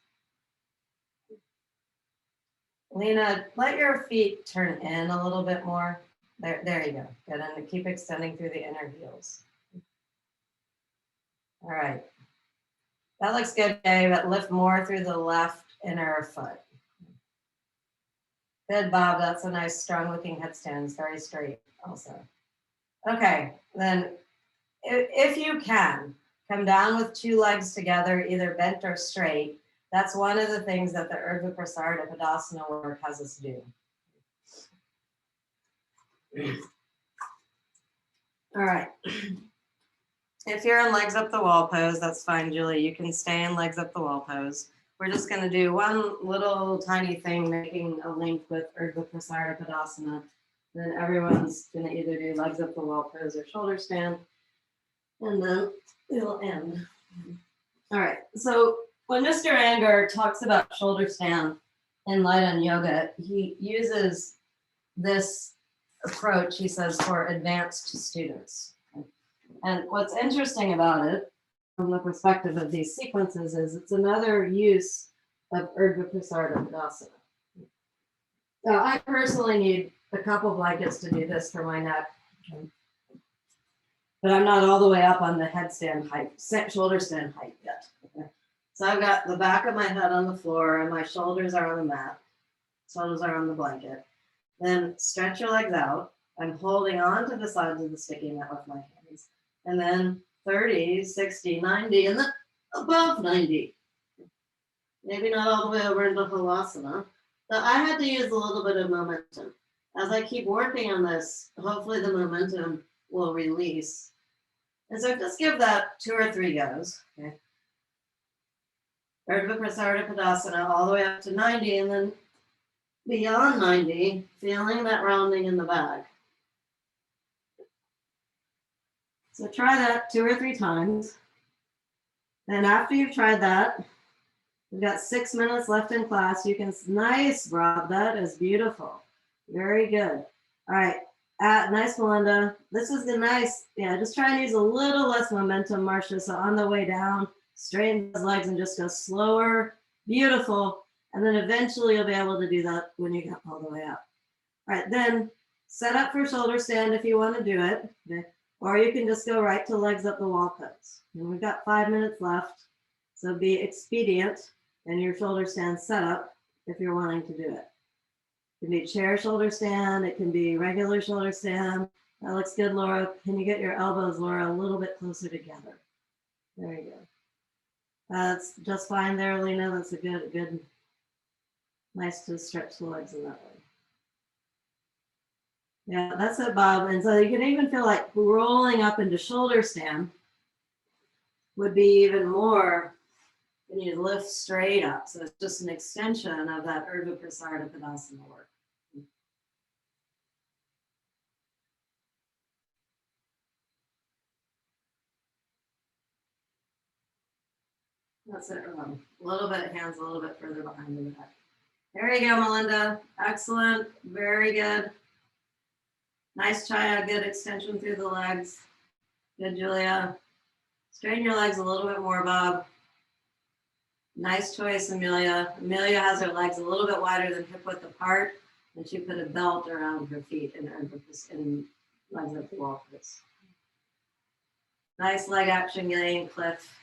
Lena, let your feet turn in a little bit more. There you go. Good, and keep extending through the inner heels. All right. That looks good, okay, but lift more through the left inner foot. Good, Bob. That's a nice, strong-looking headstand. It's very straight also. Okay, then if you can, come down with two legs together, either bent or straight. That's one of the things that the Ardha Prasarita Tanasana work has us do. All right. If you're in legs up the wall pose, that's fine, Julie. You can stay in legs up the wall pose. We're just going to do one little tiny thing, making a link with Ardha Prasarita Tanasana. Then everyone's going to either do legs up the wall pose or shoulder stand, and then it'll end. All right. So when Mr. Iyengar talks about shoulder stand in Light on Yoga, he uses this approach, he says, for advanced students. And what's interesting about it, from the perspective of these sequences, is it's another use of Ardha Prasarita Tanasana. Now, I personally need a couple blankets to do this for my neck, but I'm not all the way up on the headstand height, shoulder stand height yet. Okay. So I've got the back of my head on the floor and my shoulders are on the mat. Shoulders are on the blanket. Then stretch your legs out. I'm holding on to the sides of the sticky mat with my hands. And then 30, 60, 90, and then above 90. Maybe not all the way over into Halasana. But I had to use a little bit of momentum. As I keep working on this, hopefully the momentum will release. And so just give that 2 or 3 goes. Okay. Ardha Prasarita Tanasana all the way up to 90, and then beyond 90, feeling that rounding in the back. So try that 2 or 3 times. And after you've tried that, we've got 6 minutes left in class. You can, nice, Rob, that is beautiful. Very good. All right, nice, Melinda. This is the nice, yeah, just try and use a little less momentum, Marcia. So on the way down, straighten those legs and just go slower. Beautiful. And then eventually you'll be able to do that when you get all the way up. All right, then set up for shoulder stand if you want to do it. Okay. Or you can just go right to legs up the wall pose. And we've got 5 minutes left. So be expedient in your shoulder stand setup if you're wanting to do it. It can be chair shoulder stand. It can be regular shoulder stand. That looks good, Laura. Can you get your elbows, Laura, a little bit closer together? There you go. That's just fine there, Lena. That's a good, nice to stretch the legs in that way. Yeah, that's it, Bob. And so you can even feel like rolling up into shoulder stand would be even more when you lift straight up. So it's just an extension of that Ardha Prasarita Tanasana work. That's it, Rob. A little bit, hands a little bit further behind the back. There you go, Melinda. Excellent. Very good. Nice try, a good extension through the legs. Good, Julia. Straighten your legs a little bit more, Bob. Nice choice, Amelia. Amelia has her legs a little bit wider than hip width apart, and she put a belt around her feet in legs up the wall pose. Nice leg action getting, Cliff.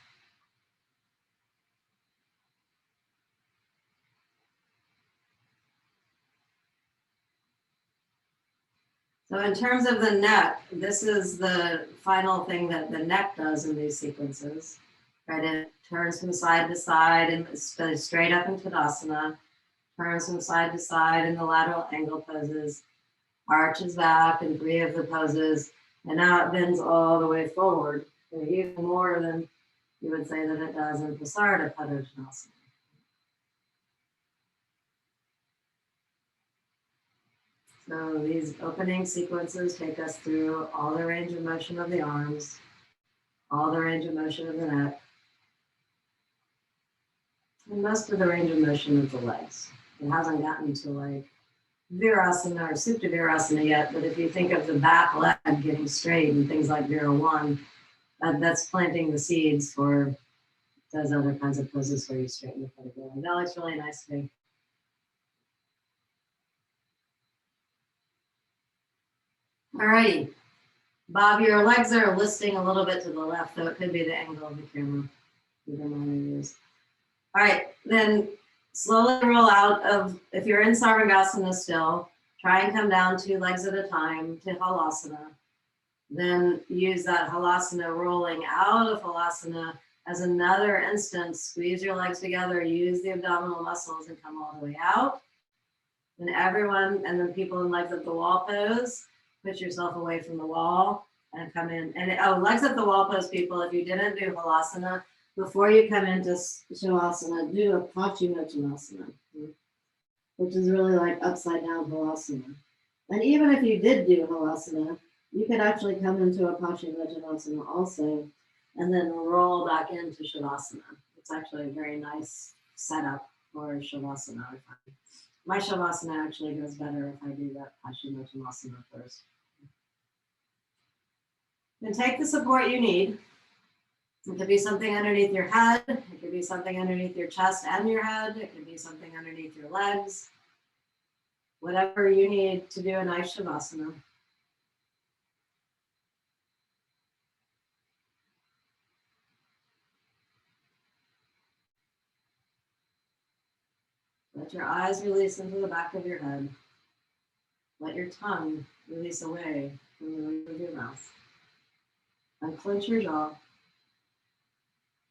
So in terms of the neck, this is the final thing that the neck does in these sequences. Try to turn from side to side and stay straight up in Tadasana. Turns from side to side in the lateral angle poses. Arches back in 3 of the poses. And now it bends all the way forward. Even more than you would say that it does in Prasarita Tanasana. So these opening sequences take us through all the range of motion of the arms, all the range of motion of the neck, and most of the range of motion of the legs. It hasn't gotten to like Virasana or Supta Virasana yet, but if you think of the back leg getting straight and things like Vira 1, that's planting the seeds for those other kinds of poses where you straighten the foot again. That looks really nice to me. All righty. Bob, your legs are listing a little bit to the left, so it could be the angle of the camera. Either one it is. All right, then slowly roll out of, if you're in Sarvangasana still, try and come down 2 legs at a time to Halasana. Then use that Halasana rolling out of Halasana as another instance. Squeeze your legs together, use the abdominal muscles and come all the way out. And everyone, and then people in legs at the wall pose, put yourself away from the wall and come in. And legs at the wall pose, people, if you didn't do Halasana, before you come into Shavasana, do a Paschimottanasana, which is really like upside down Halasana. And even if you did do Halasana, you could actually come into a Paschimottanasana also, and then roll back into Shavasana. It's actually a very nice setup for Shavasana. My Shavasana actually goes better if I do that Paschimottanasana first. Then take the support you need. It could be something underneath your head. It could be something underneath your chest and your head. It could be something underneath your legs. Whatever you need to do a nice Shavasana. Let your eyes release into the back of your head. Let your tongue release away from the roof of your mouth. Unclench your jaw.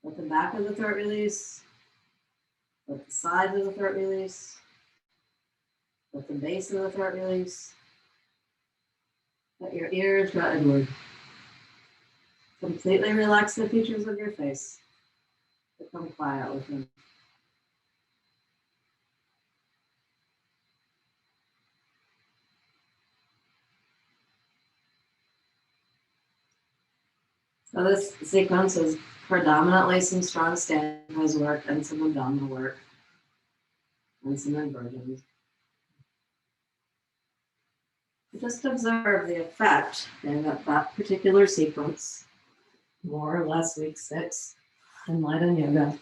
Let the back of the throat release. Let the sides of the throat release. Let the base of the throat release. Let your ears go inward. Completely relax the features of your face. Become quiet within. So this sequence is predominantly some strong standing pose work and some abdominal work and some inversions. Just observe the effect in that particular sequence, more or less week 6 in Light and Yoga,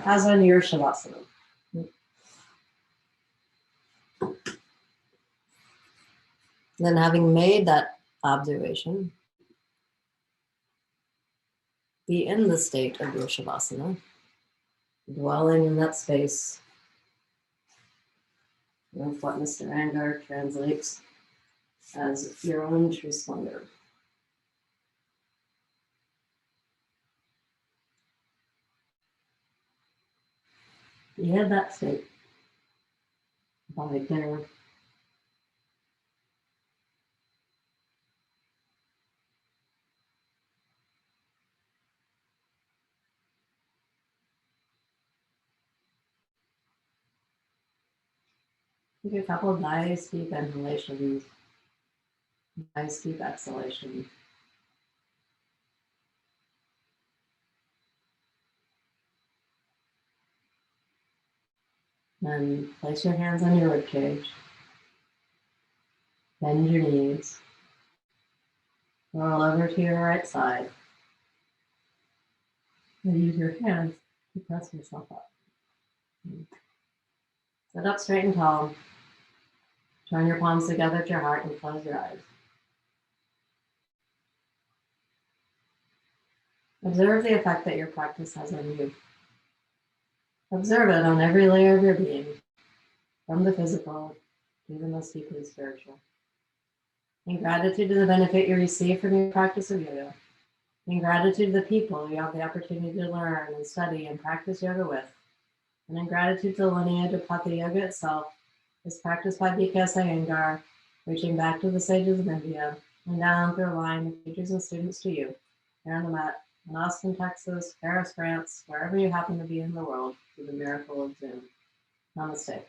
has on your Shavasana. Then having made that observation, be in the state of your Shavasana, dwelling in that space. With what Mr. Iyengar translates as your own true splendor. You had that state. Abide there. Take a couple of nice deep inhalations, nice deep exhalations. Then place your hands on your ribcage. Bend your knees. Roll over to your right side. And use your hands to press yourself up. Sit up straight and tall. Turn your palms together at your heart and close your eyes. Observe the effect that your practice has on you. Observe it on every layer of your being, from the physical to the most deeply spiritual. In gratitude to the benefit you receive from your practice of yoga, In gratitude to the people you have the opportunity to learn and study and practice yoga with. And in gratitude to the lineage of Hatha Yoga itself, is practiced by BKS Iyengar, reaching back to the sages of India and down through a line of teachers and students to you, here on the mat, in Austin, Texas, Paris, France, wherever you happen to be in the world, through the miracle of Zoom. Namaste.